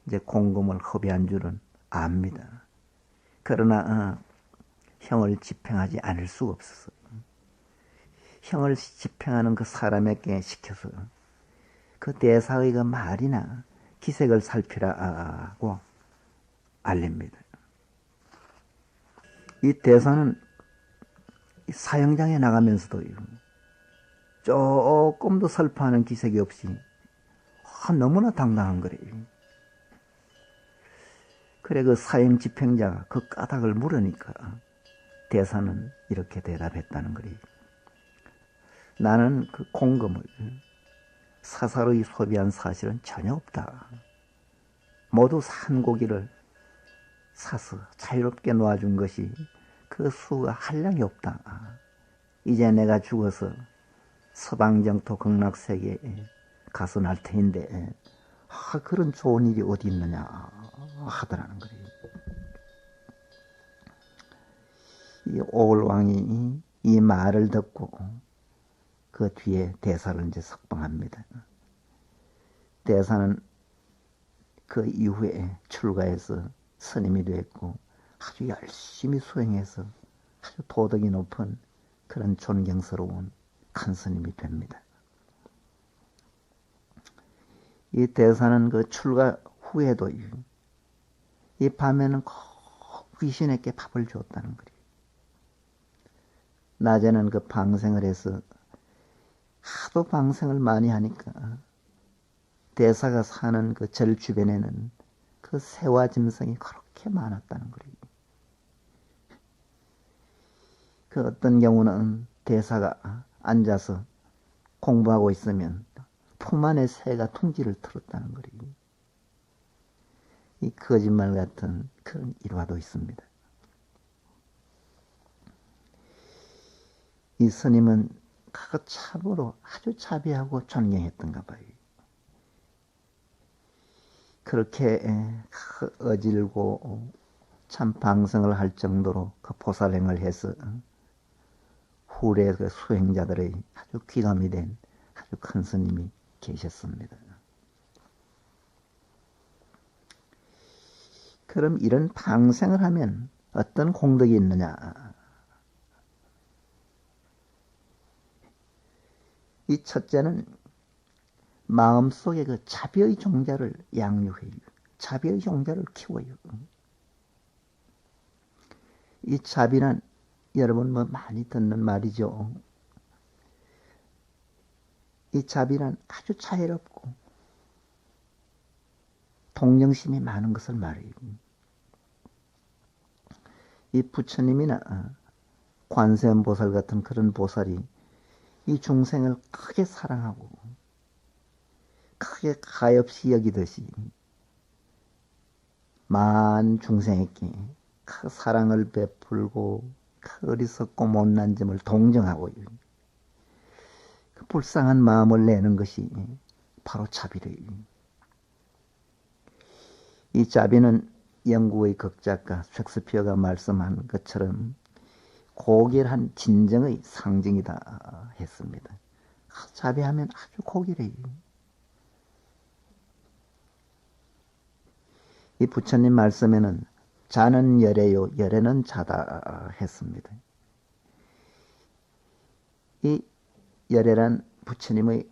이제 공금을 허비한 줄은 압니다. 그러나 형을 집행하지 않을 수가 없었어. 형을 집행하는 그 사람에게 시켜서 그 대사의 그 말이나 기색을 살피라고 알립니다. 이 대사는 사형장에 나가면서도 조금도 슬퍼하는 기색이 없이 너무나 당당한 거래요. 그래 그 사형 집행자가 그 까닭을 물으니까 대사는 이렇게 대답했다는 거래요. 나는 그 공금을 사사로이 소비한 사실은 전혀 없다. 모두 산 고기를 사서 자유롭게 놓아준 것이 그 수가 한량이 없다. 이제 내가 죽어서 서방정토 극락세계에 가서 날 테인데 그런 좋은 일이 어디 있느냐 하더라는 거예요. 이 오월왕이 이 말을 듣고 그 뒤에 대사를 이제 석방합니다. 대사는 그 이후에 출가해서 스님이 됐고 아주 열심히 수행해서 아주 도덕이 높은 그런 존경스러운 큰 스님이 됩니다. 이 대사는 그 출가 후에도 이 밤에는 꼭 귀신에게 밥을 줬다는 거예요. 낮에는 그 방생을 해서 하도 방생을 많이 하니까 대사가 사는 그 절 주변에는 그 새와 짐승이 그렇게 많았다는 거예요. 그 어떤 경우는 대사가 앉아서 공부하고 있으면 품 안에 새가 둥지를 틀었다는 거예요. 이 거짓말 같은 그런 일화도 있습니다. 이 스님은 그 참으로 아주 자비하고 존경했던가 봐요. 그렇게 어질고 참 방생을 할 정도로 그 보살행을 해서 후래 그 수행자들의 아주 귀감이 된 아주 큰 스님이 계셨습니다. 그럼 이런 방생을 하면 어떤 공덕이 있느냐? 이 첫째는 마음속에 그 자비의 종자를 양육해요. 자비의 종자를 키워요. 이 자비는 여러분 뭐 많이 듣는 말이죠. 이 자비는 아주 자애롭고 동정심이 많은 것을 말해요. 이 부처님이나 관세음보살 같은 그런 보살이 이 중생을 크게 사랑하고 크게 가엾이 여기듯이 만 중생에게 그 사랑을 베풀고 그 어리석고 못난 점을 동정하고 그 불쌍한 마음을 내는 것이 바로 자비래요. 이 자비는 영국의 극작가 셰익스피어가 말씀한 것처럼 고결한 진정의 상징이다 했습니다. 자비하면 아주 고결해요. 이 부처님 말씀에는 자는 열애요, 열애는 자다 했습니다. 이 열애란 부처님의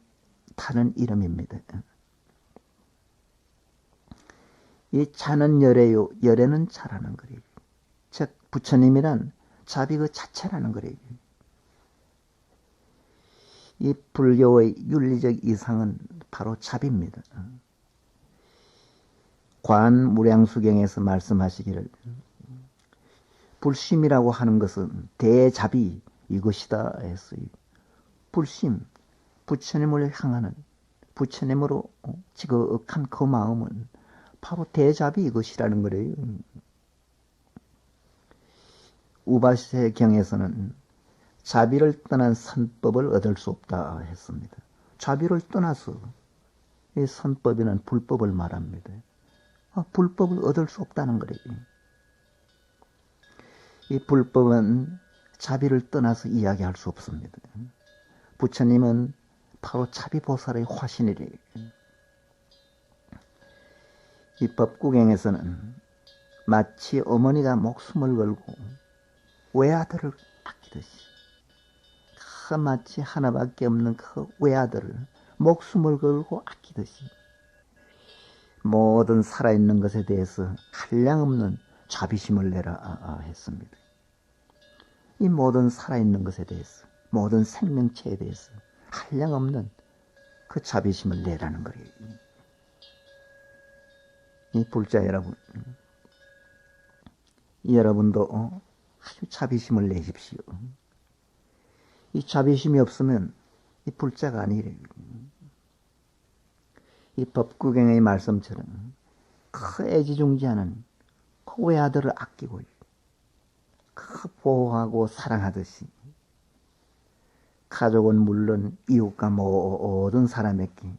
타는 이름입니다. 이 자는 열애요, 열애는 자라는 거래요. 즉 부처님이란 자비 그 자체라는 거래요. 이 불교의 윤리적 이상은 바로 자비입니다. 관무량수경에서 말씀하시기를 불심이라고 하는 것은 대자비 이것이다 했어요. 불심, 부처님을 향하는 부처님으로 지극한 그 마음은 바로 대자비 이것이라는 거래요. 우바세경에서는 자비를 떠난 선법을 얻을 수 없다 했습니다. 자비를 떠나서 이 선법이란 불법을 말합니다. 불법을 얻을 수 없다는 거래요. 이 불법은 자비를 떠나서 이야기할 수 없습니다. 부처님은 바로 자비보살의 화신이래요. 이 법구경에서는 마치 어머니가 목숨을 걸고 외아들을 아끼듯이 마치 하나밖에 없는 그 외아들을 목숨을 걸고 아끼듯이 모든 살아있는 것에 대해서 한량없는 자비심을 내라 했습니다. 이 모든 살아있는 것에 대해서 모든 생명체에 대해서 한량없는 그 자비심을 내라는 거예요. 이 불자 여러분, 여러분도 아주 자비심을 내십시오. 이 자비심이 없으면 이 불자가 아니래요. 이 법구경의 말씀처럼 그 애지중지하는 그 외아들을 아끼고 그 보호하고 사랑하듯이 가족은 물론 이웃과 모든 사람에게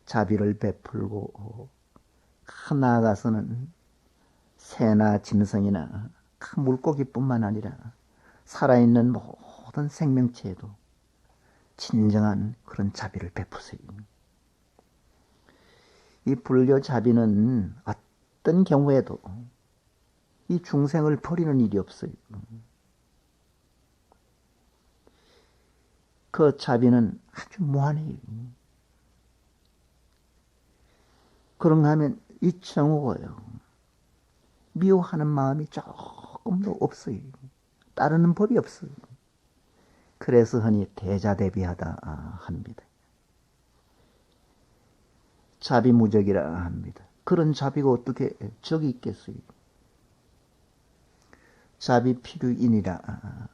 자비를 베풀고 나아가서는 새나 짐승이나 그 물고기뿐만 아니라 살아있는 모든 생명체에도 진정한 그런 자비를 베푸세요. 이 불교 자비는 어떤 경우에도 이 중생을 버리는 일이 없어요. 그 자비는 아주 무한해요. 그런가 하면 이청우고요. 미워하는 마음이 조금도 없어요. 따르는 법이 없어요. 그래서 흔히 대자대비하다 합니다. 자비무적이라 합니다. 그런 자비가 어떻게 적이 있겠어요? 자비필유인이라.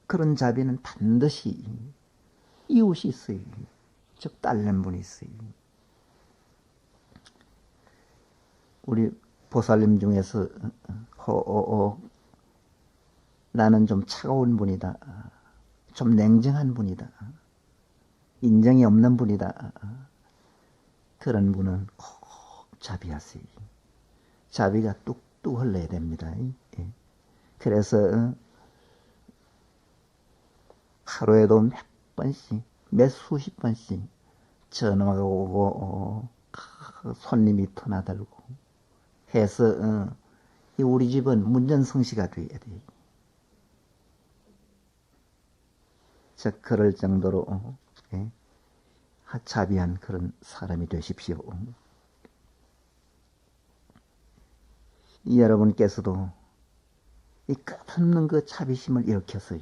그런 자비는 반드시 이웃이 있어요. 즉 딸린 분이 있어요. 우리 보살님 중에서 나는 좀 차가운 분이다. 좀 냉정한 분이다. 인정이 없는 분이다. 그런 분은 꼭 자비하세요. 자비가 뚝뚝 흘러야 됩니다. 그래서 하루에도 몇 번씩, 몇 수십 번씩 전화가 오고, 손님이 터나들고 해서, 우리 집은 문전성시가 돼야 돼. 그럴 정도로, 자비한 그런 사람이 되십시오. 여러분께서도 이 끝없는 그 자비심을 일으켜서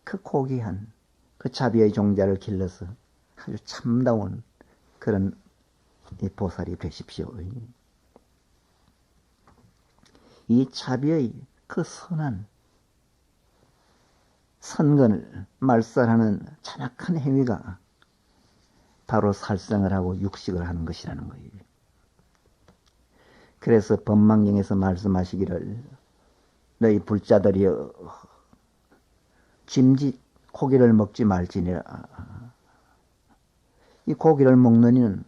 그 고귀한 그 자비의 종자를 길러서 아주 참다운 그런 이 보살이 되십시오. 이 자비의 그 선한 선건을 말살하는 잔악한 행위가 바로 살생을 하고 육식을 하는 것이라는 거예요. 그래서 법망경에서 말씀하시기를 너희 불자들이여 짐짓 고기를 먹지 말지니라. 이 고기를 먹는 이는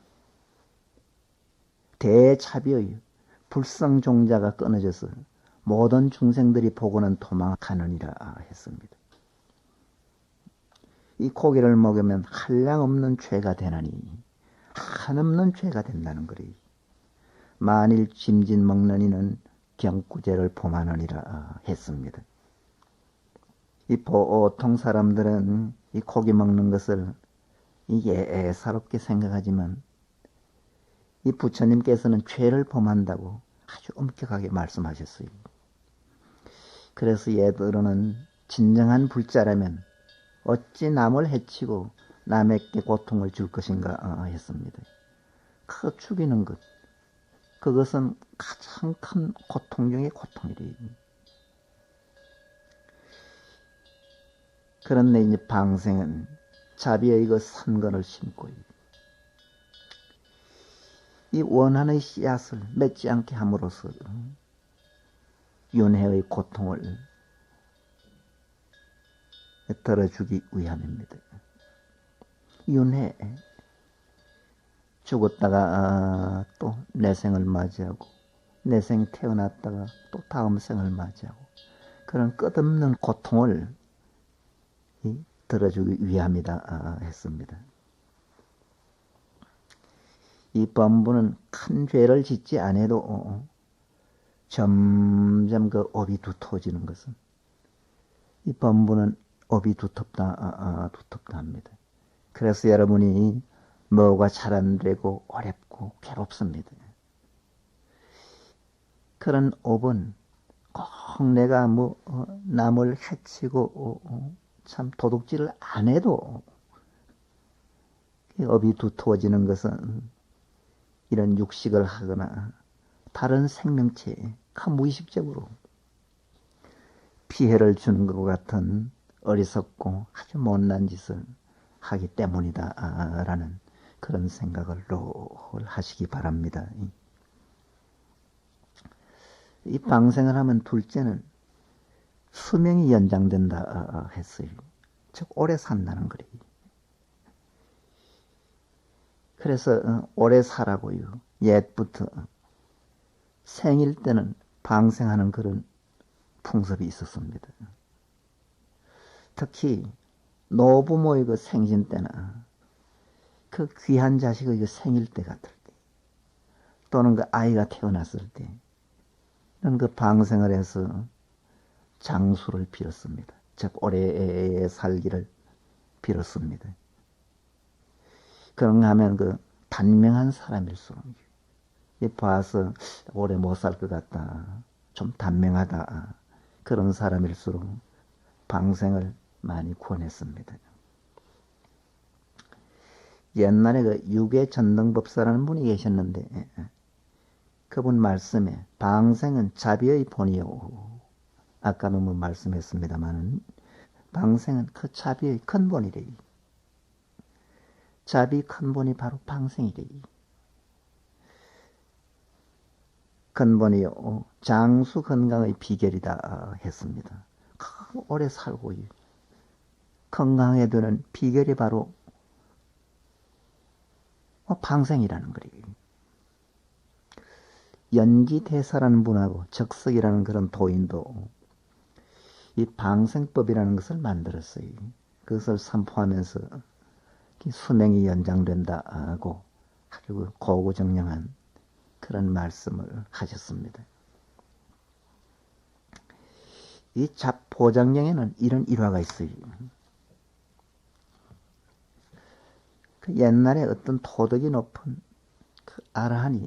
대자비의 불성종자가 끊어져서 모든 중생들이 보고는 도망가느니라 했습니다. 이 고기를 먹으면 한량없는 죄가 되나니 한없는 죄가 된다는 거리. 만일 짐짓 먹는 이는 경구죄를 범하느니라 했습니다. 이 보통 사람들은 이 고기 먹는 것을 예사롭게 생각하지만 이 부처님께서는 죄를 범한다고 아주 엄격하게 말씀하셨어요. 그래서 얘들은 진정한 불자라면 어찌 남을 해치고 남에게 고통을 줄 것인가 했습니다. 그 죽이는 것, 그것은 가장 큰 고통 중의 고통이래요. 그런데 이제 방생은 자비의 그 선건을 심고 이 원한의 씨앗을 맺지 않게 함으로써 윤회의 고통을 덜어주기 위함입니다. 윤회, 죽었다가 또 내생을 맞이하고 내생 태어났다가 또 다음 생을 맞이하고 그런 끝없는 고통을 덜어주기 위함이다 했습니다. 이 범부는 큰 죄를 짓지 않아도 점점 그 업이 두터워지는 것은 이 범부는 업이 두텁다 합니다. 그래서 여러분이 뭐가 잘 안 되고 어렵고 괴롭습니다. 그런 업은 꼭 내가 남을 해치고 참 도둑질을 안 해도 업이 두터워지는 것은 이런 육식을 하거나 다른 생명체에 무의식적으로 피해를 주는 것 같은 어리석고 아주 못난 짓을 하기 때문이다 라는 그런 생각을 늘 하시기 바랍니다. 이 방생을 하면 둘째는 수명이 연장된다 했어요. 즉 오래 산다는 거예요. 그래서 오래 살라고요. 옛부터 생일 때는 방생하는 그런 풍습이 있었습니다. 특히 노부모의 그 생신 때나 그 귀한 자식의 그 생일 때 같을 때 또는 그 아이가 태어났을 때 이런 그 방생을 해서 장수를 빌었습니다. 즉 오래 살기를 빌었습니다. 그런가 하면 그 단명한 사람일수록 봐서 오래 못 살 것 같다. 좀 단명하다. 그런 사람일수록 방생을 많이 권했습니다. 옛날에 그 유괴전등법사라는 분이 계셨는데 그분 말씀에 방생은 자비의 본이요. 아까도 말씀했습니다만 방생은 그 자비의 근본이래. 자비 근본이 바로 방생이래. 근본이요. 장수 건강의 비결이다 했습니다. 오래 살고 건강해두는 비결이 바로 방생이라는 거예요. 연기대사라는 분하고 적석이라는 그런 도인도 이 방생법이라는 것을 만들었어요. 그것을 선포하면서 수명이 연장된다고 아주 고고정령한 그런 말씀을 하셨습니다. 이 잡포장령에는 이런 일화가 있어요. 그 옛날에 어떤 도덕이 높은 그 아라한이,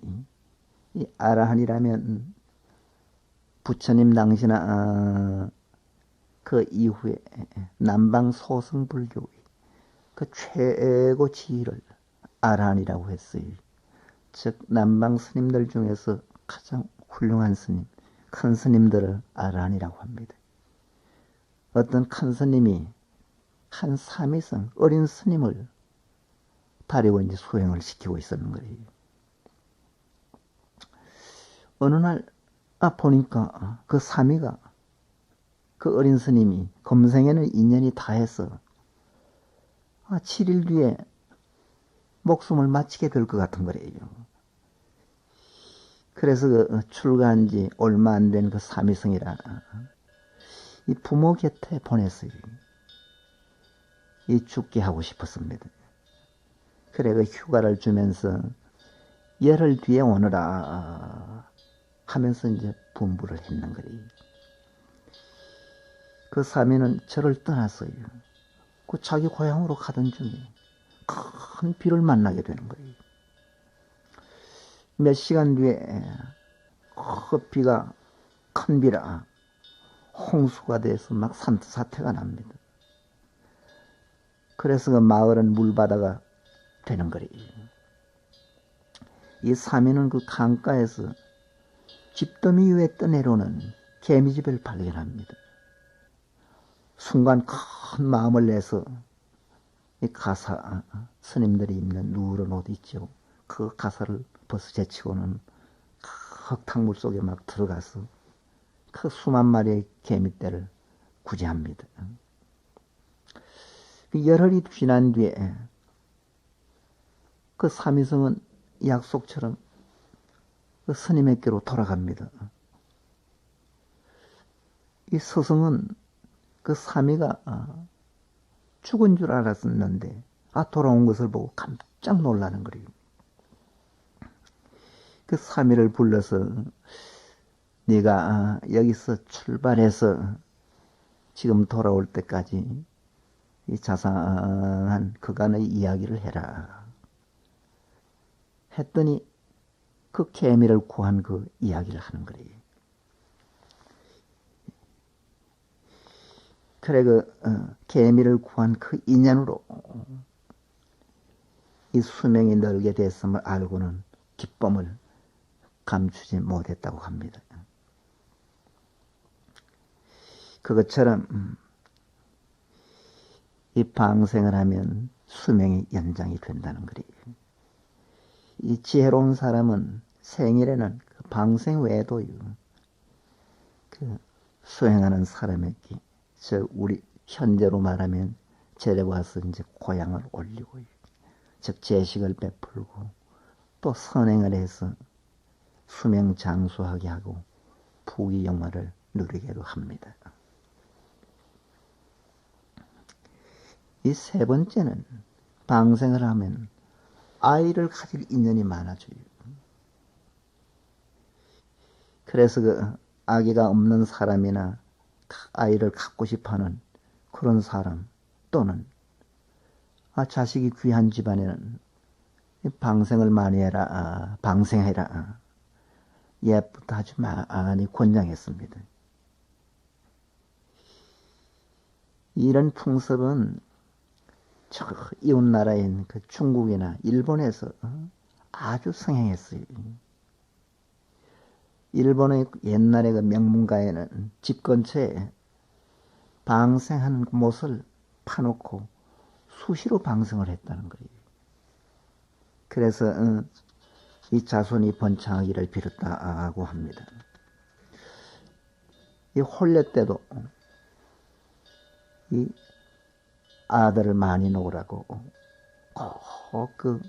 이 아라한이라면 부처님 당시나 그 이후에 남방 소승불교의 그 최고 지위를 아라한이라고 했어요. 즉 남방 스님들 중에서 가장 훌륭한 스님, 큰 스님들을 아라한이라고 합니다. 어떤 큰 스님이 한 사미성 어린 스님을 다리고 이제 수행을 시키고 있었는 거예요. 어느 날 보니까 그 사미가 그 어린 스님이 금생에는 인연이 다해서 7일 뒤에 목숨을 마치게 될 것 같은 거래요. 그래서 그 출가한 지 얼마 안 된 그 사미성이라 이 부모 곁에 보냈어요. 이 죽게 하고 싶었습니다. 그래 그 휴가를 주면서 열흘 뒤에 오너라 하면서 이제 분부를 했는 거예요. 그 사미는 저를 떠났어요. 그 자기 고향으로 가던 중에 큰 비를 만나게 되는 거예요. 몇 시간 뒤에 그 비가 큰 비라 홍수가 돼서 막 사태가 납니다. 그래서 그 마을은 물바다가 되는 거예요. 이 사미는 그 강가에서 집더미 위에 떠내려오는 개미집을 발견합니다. 순간 큰 마음을 내서 이 가사, 스님들이 입는 누런 옷 있죠. 그 가사를 벗어 제치고는 흙탕물 속에 막 들어가서 그 수만 마리의 개미떼를 구제합니다. 열흘이 지난 뒤에 그 사미성은 약속처럼 그 스님에게로 돌아갑니다. 이 스승은 그 사미가 죽은 줄 알았었는데 돌아온 것을 보고 깜짝 놀라는 거예요. 그 사미를 불러서 네가 여기서 출발해서 지금 돌아올 때까지 이 자상한 그간의 이야기를 해라 했더니 그 개미를 구한 그 이야기를 하는 거예요. 그래 그 개미를 구한 그 인연으로 이 수명이 늘게 됐음을 알고는 기쁨을 감추지 못했다고 합니다. 그것처럼 이 방생을 하면 수명이 연장이 된다는 거예요. 이 지혜로운 사람은 생일에는 그 방생 외에도요, 그 수행하는 사람에게 우리 현재로 말하면 절에 와서 이제 고향을 올리고, 즉 제식을 베풀고 또 선행을 해서 수명 장수하게 하고 부귀 영화를 누리게도 합니다. 이 세 번째는 방생을 하면 아이를 가질 인연이 많아져요. 그래서 그 아기가 없는 사람이나 아이를 갖고 싶어하는 그런 사람 또는 자식이 귀한 집안에는 방생을 많이 해라, 방생해라. 옛부터 아주 많이 권장했습니다. 이런 풍습은 저 이웃나라인 그 중국이나 일본에서 아주 성행했어요. 일본의 옛날에 그 명문가에는 집 근처에 방생하는 못을 파놓고 수시로 방생을 했다는 거예요. 그래서 이 자손이 번창하기를 빌었다고 합니다. 이 혼례 때도 이 아들을 많이 놓으라고 꼭 그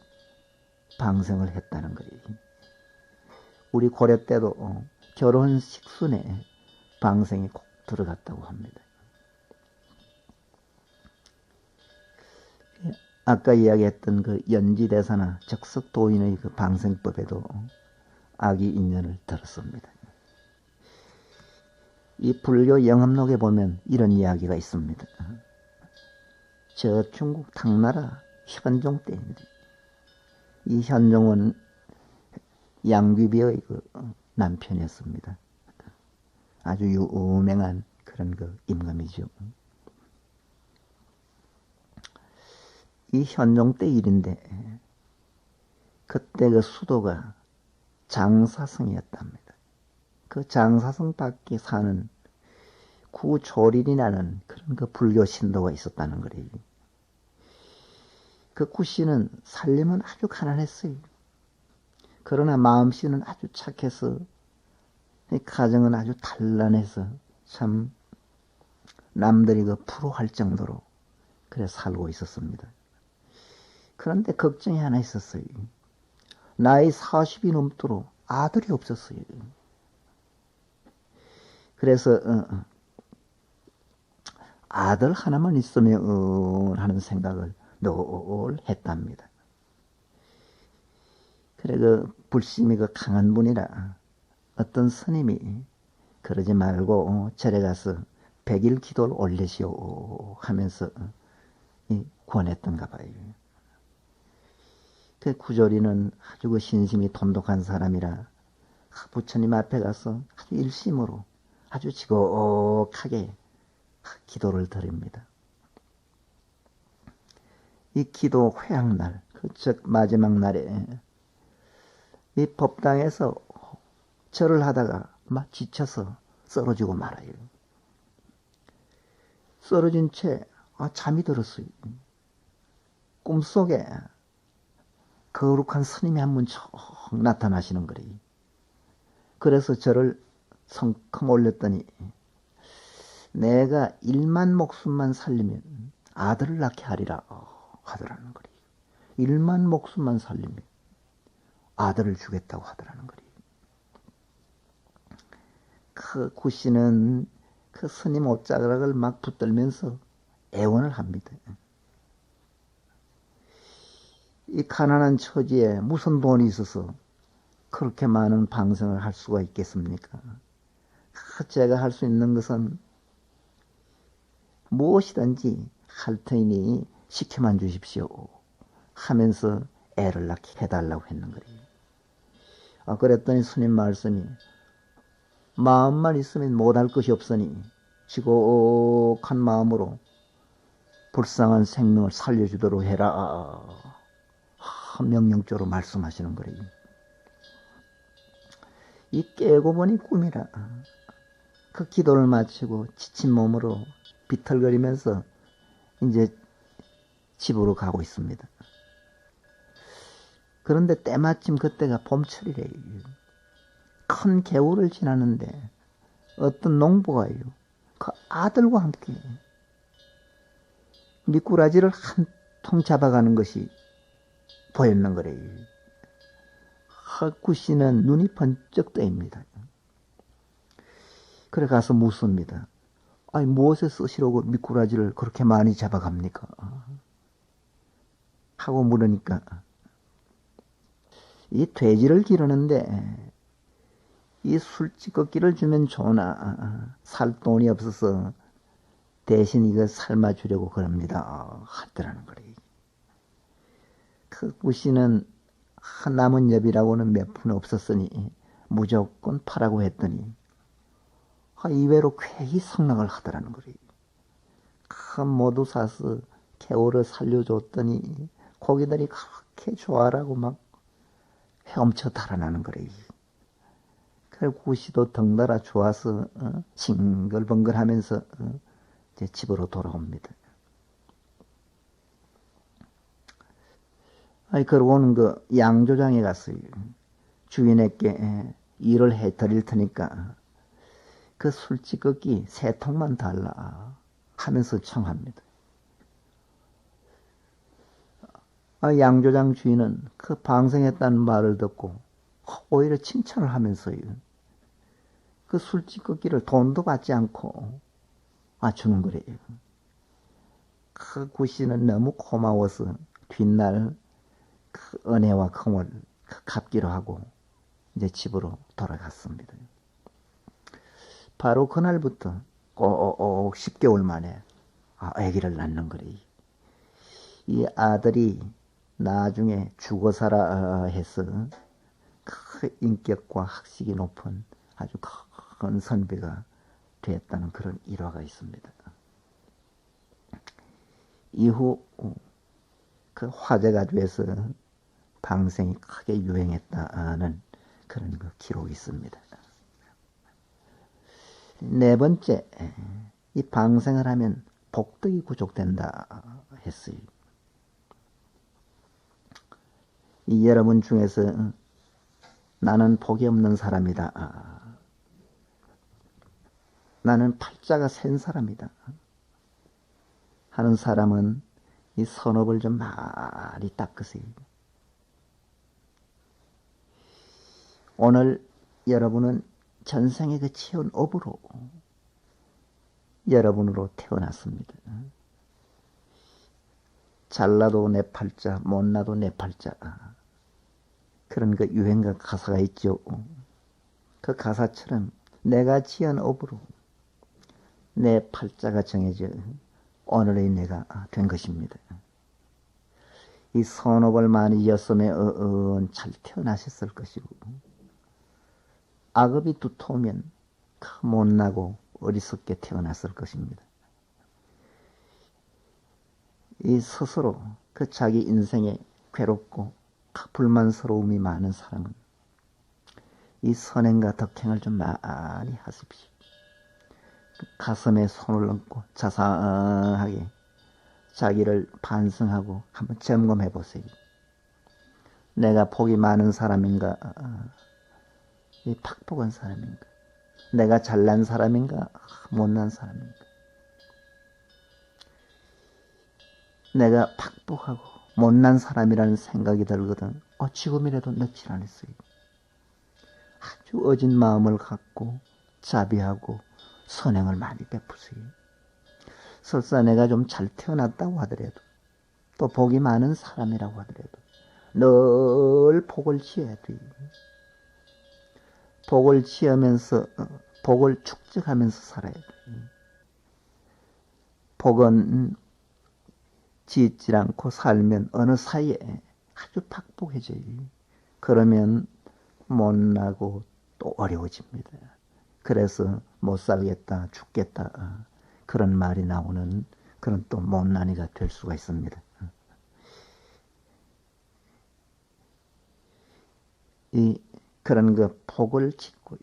방생을 했다는 거예요. 우리 고려 때도 결혼 식순에 방생이 꼭 들어갔다고 합니다. 아까 이야기했던 그 연지대사나 적석도인의 그 방생법에도 악의 인연을 들었습니다. 이 불교 영합록에 보면 이런 이야기가 있습니다. 저 중국 당나라 현종 때입니다. 이 현종은 양귀비의 그 남편이었습니다. 아주 유명한 그런 그 임금이죠. 이 현종 때 일인데 그때 그 수도가 장사성이었답니다. 그 장사성 밖에 사는 구조린이라는 그런 그 불교 신도가 있었다는 거래요. 그 구씨는 살림은 아주 가난했어요. 그러나 마음씨는 아주 착해서 가정은 아주 단란해서 참 남들이 그 부러워할 정도로 그래 살고 있었습니다. 그런데 걱정이 하나 있었어요. 나이 40이 넘도록 아들이 없었어요. 그래서 아들 하나만 있으면 하는 생각을 늘 했답니다. 그래 그 불심이 그 강한 분이라 어떤 스님이 그러지 말고 절에 가서 100일 기도를 올리시오 하면서 권했던가 봐요. 그 구조리는 아주 그 신심이 돈독한 사람이라 부처님 앞에 가서 아주 일심으로 아주 지곡하게 기도를 드립니다. 이 기도 회향날, 즉 마지막 날에 이 법당에서 절을 하다가 막 지쳐서 쓰러지고 말아요. 쓰러진 채 잠이 들었어요. 꿈속에 거룩한 스님이 한 분 척 나타나시는 거래요. 그래서 저를 성큼 올렸더니 내가 1만 목숨만 살리면 아들을 낳게 하리라 하더라는 거래요. 1만 목숨만 살리면 아들을 주겠다고 하더라는 거래요. 그 구씨는 그 스님 옷자락을 막 붙들면서 애원을 합니다. 이 가난한 처지에 무슨 돈이 있어서 그렇게 많은 방생을 할 수가 있겠습니까? 제가 할 수 있는 것은 무엇이든지 할 테니 시켜만 주십시오 하면서 애를 낳게 해달라고 했는 거예요. 그랬더니 스님 말씀이 마음만 있으면 못할 것이 없으니 지곡한 마음으로 불쌍한 생명을 살려주도록 해라 명령조로 말씀하시는 거예요. 이 깨고 보니 꿈이라. 그 기도를 마치고 지친 몸으로 비틀거리면서 이제 집으로 가고 있습니다. 그런데 때마침 그때가 봄철이래요. 큰 개울을 지나는데 어떤 농부가요. 그 아들과 함께 미꾸라지를 한 통 잡아가는 것이 보였는 거래요. 구씨는 눈이 번쩍 뜨입니다. 그래 가서 묻습니다. 아니 무엇에 쓰시려고 미꾸라지를 그렇게 많이 잡아갑니까? 하고 물으니까 이 돼지를 기르는데 이 술찌꺼기를 주면 좋으나 살 돈이 없어서 대신 이거 삶아주려고 그럽니다 하더라는 거래요. 그 구씨는 남은 엽이라고는 몇 푼 없었으니 무조건 파라고 했더니 이외로 괜히 성락을 하더라는 거예요. 모두 사서 개울을 살려줬더니 고기들이 그렇게 좋아라고 막 헤엄쳐 달아나는 거래요. 그래서 구씨도 덩달아 좋아서 징글벙글하면서 이제 집으로 돌아옵니다. 그러고는 그 양조장에 갔어요. 주인에게 일을 해드릴 테니까 그 술찌꺼기 3통만 달라 하면서 청합니다. 양조장 주인은 그 방생했다는 말을 듣고 오히려 칭찬을 하면서요. 그 술찌꺼기를 돈도 받지 않고 주는 거래요. 그 구씨는 너무 고마워서 뒷날 그 은혜와 긍을 갚기로 하고 이제 집으로 돌아갔습니다. 바로 그날부터 꼭 10개월 만에 아기를 낳는 거래. 이 아들이 나중에 죽어서라 해서 그 인격과 학식이 높은 아주 큰 선비가 되었다는 그런 일화가 있습니다. 이후 그 화제가주에서 방생이 크게 유행했다는 그런 그 기록이 있습니다. 네 번째, 이 방생을 하면 복덕이 구족된다 했어요. 이 여러분 중에서 나는 복이 없는 사람이다. 나는 팔자가 센 사람이다. 하는 사람은 이 선업을 좀 많이 닦으세요. 오늘 여러분은 전생의 그 치운 업으로 여러분으로 태어났습니다. 잘나도 내 팔자, 못나도 내 팔자. 그런 그 유행가 가사가 있죠. 그 가사처럼 내가 지은 업으로 내 팔자가 정해져 오늘의 내가 된 것입니다. 이 선업을 많이 이었으면 잘 태어나셨을 것이고, 악업이 두터우면 못나고 어리석게 태어났을 것입니다. 이 스스로 그 자기 인생에 괴롭고 불만스러움이 많은 사람은 이 선행과 덕행을 좀 많이 하십시오. 가슴에 손을 얹고 자상하게 자기를 반성하고 한번 점검해 보세요. 내가 복이 많은 사람인가? 팍복한 사람인가? 내가 잘난 사람인가? 못난 사람인가? 내가 팍복하고 못난 사람이라는 생각이 들거든. 지금이라도 넣질 않았어요. 아주 어진 마음을 갖고 자비하고 선행을 많이 베푸세요. 설사 내가 좀 잘 태어났다고 하더라도, 또 복이 많은 사람이라고 하더라도 늘 복을 지어야 돼요. 복을 지으면서 복을 축적하면서 살아야 돼요. 복은 짓질 않고 살면 어느 사이에 아주 팍복해져요. 그러면 못나고 또 어려워집니다. 그래서 못 살겠다, 죽겠다 그런 말이 나오는 그런 또 못난이가 될 수가 있습니다. 그런 그 복을 짓고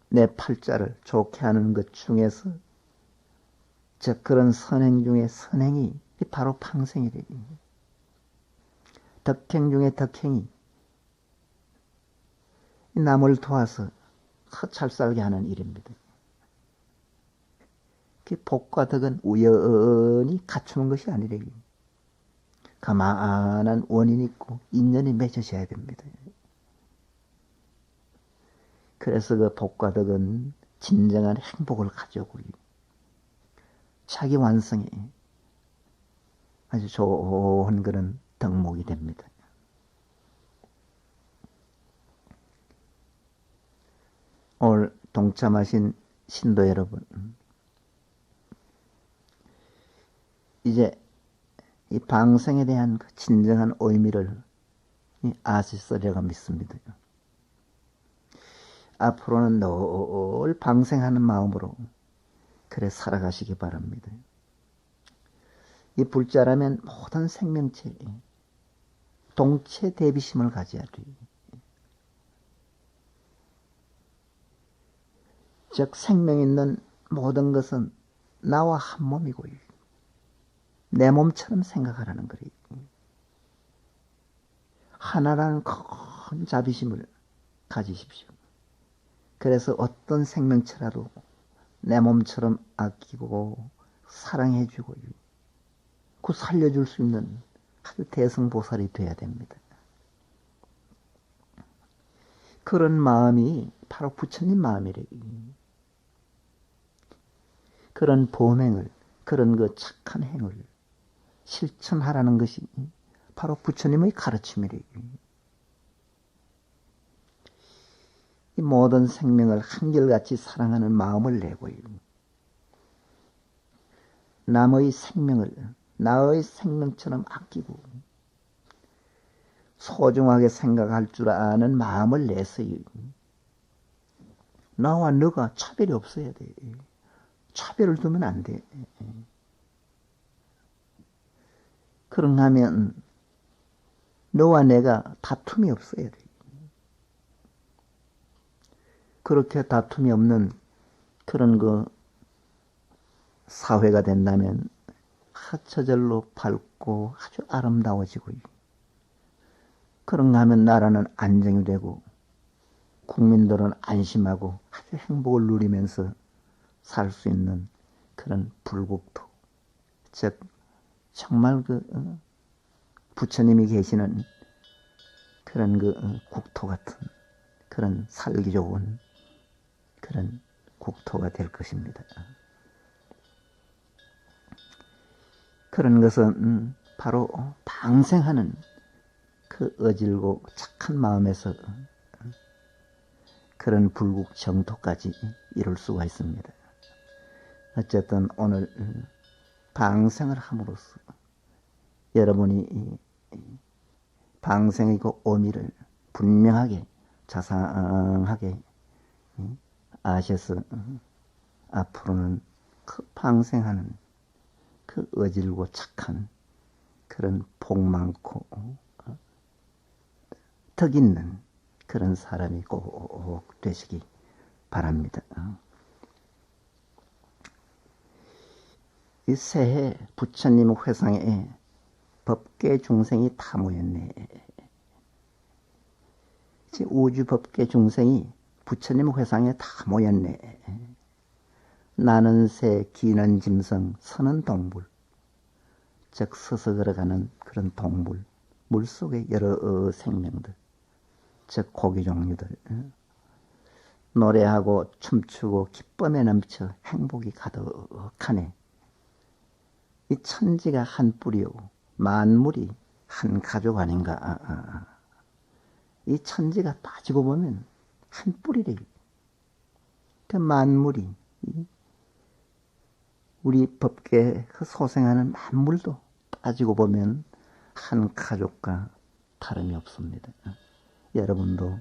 내 팔자를 좋게 하는 것 중에서 그런 선행 중에 선행이 바로 방생이래요. 덕행 중에 덕행이 남을 도와서 잘 살게 하는 일입니다. 복과 덕은 우연히 갖추는 것이 아니래요. 가만한 원인이 있고 인연이 맺어져야 됩니다. 그래서 그 복과 덕은 진정한 행복을 가져오고 자기 완성에 아주 좋은 그런 덕목이 됩니다. 오늘 동참하신 신도 여러분, 이제 이 방생에 대한 그 진정한 의미를 아시리라고 믿습니다. 앞으로는 늘 방생하는 마음으로 그래 살아가시기 바랍니다. 이 불자라면 모든 생명체에 동체 대비심을 가져야 돼요. 즉 생명 있는 모든 것은 나와 한 몸이고요. 내 몸처럼 생각하라는 거예요. 하나라는 큰 자비심을 가지십시오. 그래서 어떤 생명체라도 내 몸처럼 아끼고 사랑해주고 그 살려줄 수 있는 아주 대승보살이 돼야 됩니다. 그런 마음이 바로 부처님 마음이래요. 그런 범행을, 그런 그 착한 행을 실천하라는 것이 바로 부처님의 가르침이래요. 이 모든 생명을 한결같이 사랑하는 마음을 내고요. 남의 생명을 나의 생명처럼 아끼고 소중하게 생각할 줄 아는 마음을 내서요. 나와 너가 차별이 없어야 돼. 차별을 두면 안 돼. 그런가 하면 너와 내가 다툼이 없어야 돼. 그렇게 다툼이 없는 그런 사회가 된다면 저절로 밝고 아주 아름다워지고, 그런가 하면 나라는 안정이 되고 국민들은 안심하고 아주 행복을 누리면서 살 수 있는 그런 불국토, 즉 정말 부처님이 계시는 그런 국토 같은 그런 살기 좋은 그런 국토가 될 것입니다. 그런 것은 바로 방생하는 그 어질고 착한 마음에서 그런 불국 정토까지 이룰 수가 있습니다. 어쨌든 오늘 방생을 함으로써 여러분이 방생의 그 의미를 분명하게 자상하게 아셔서 앞으로는 그 방생하는 그 어질고 착한 그런 복 많고 덕 있는 그런 사람이 꼭 되시기 바랍니다. 이 새해 부처님 회상에 법계 중생이 다 모였네. 우주 법계 중생이 부처님 회상에 다 모였네. 나는 새, 기는 짐승, 서는 동물. 즉 서서 걸어가는 그런 동물, 물속의 여러 생명들, 즉 고기 종류들, 노래하고 춤추고 기쁨에 넘쳐 행복이 가득하네. 이 천지가 한 뿌리요, 만물이 한 가족 아닌가. 이 천지가 따지고 보면 한 뿌리래. 그 만물이, 우리 법계에 소생하는 만물도 따지고 보면 한 가족과 다름이 없습니다. 여러분도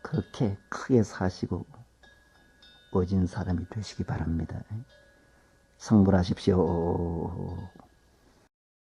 그렇게 크게 사시고 어진 사람이 되시기 바랍니다. 성불하십시오.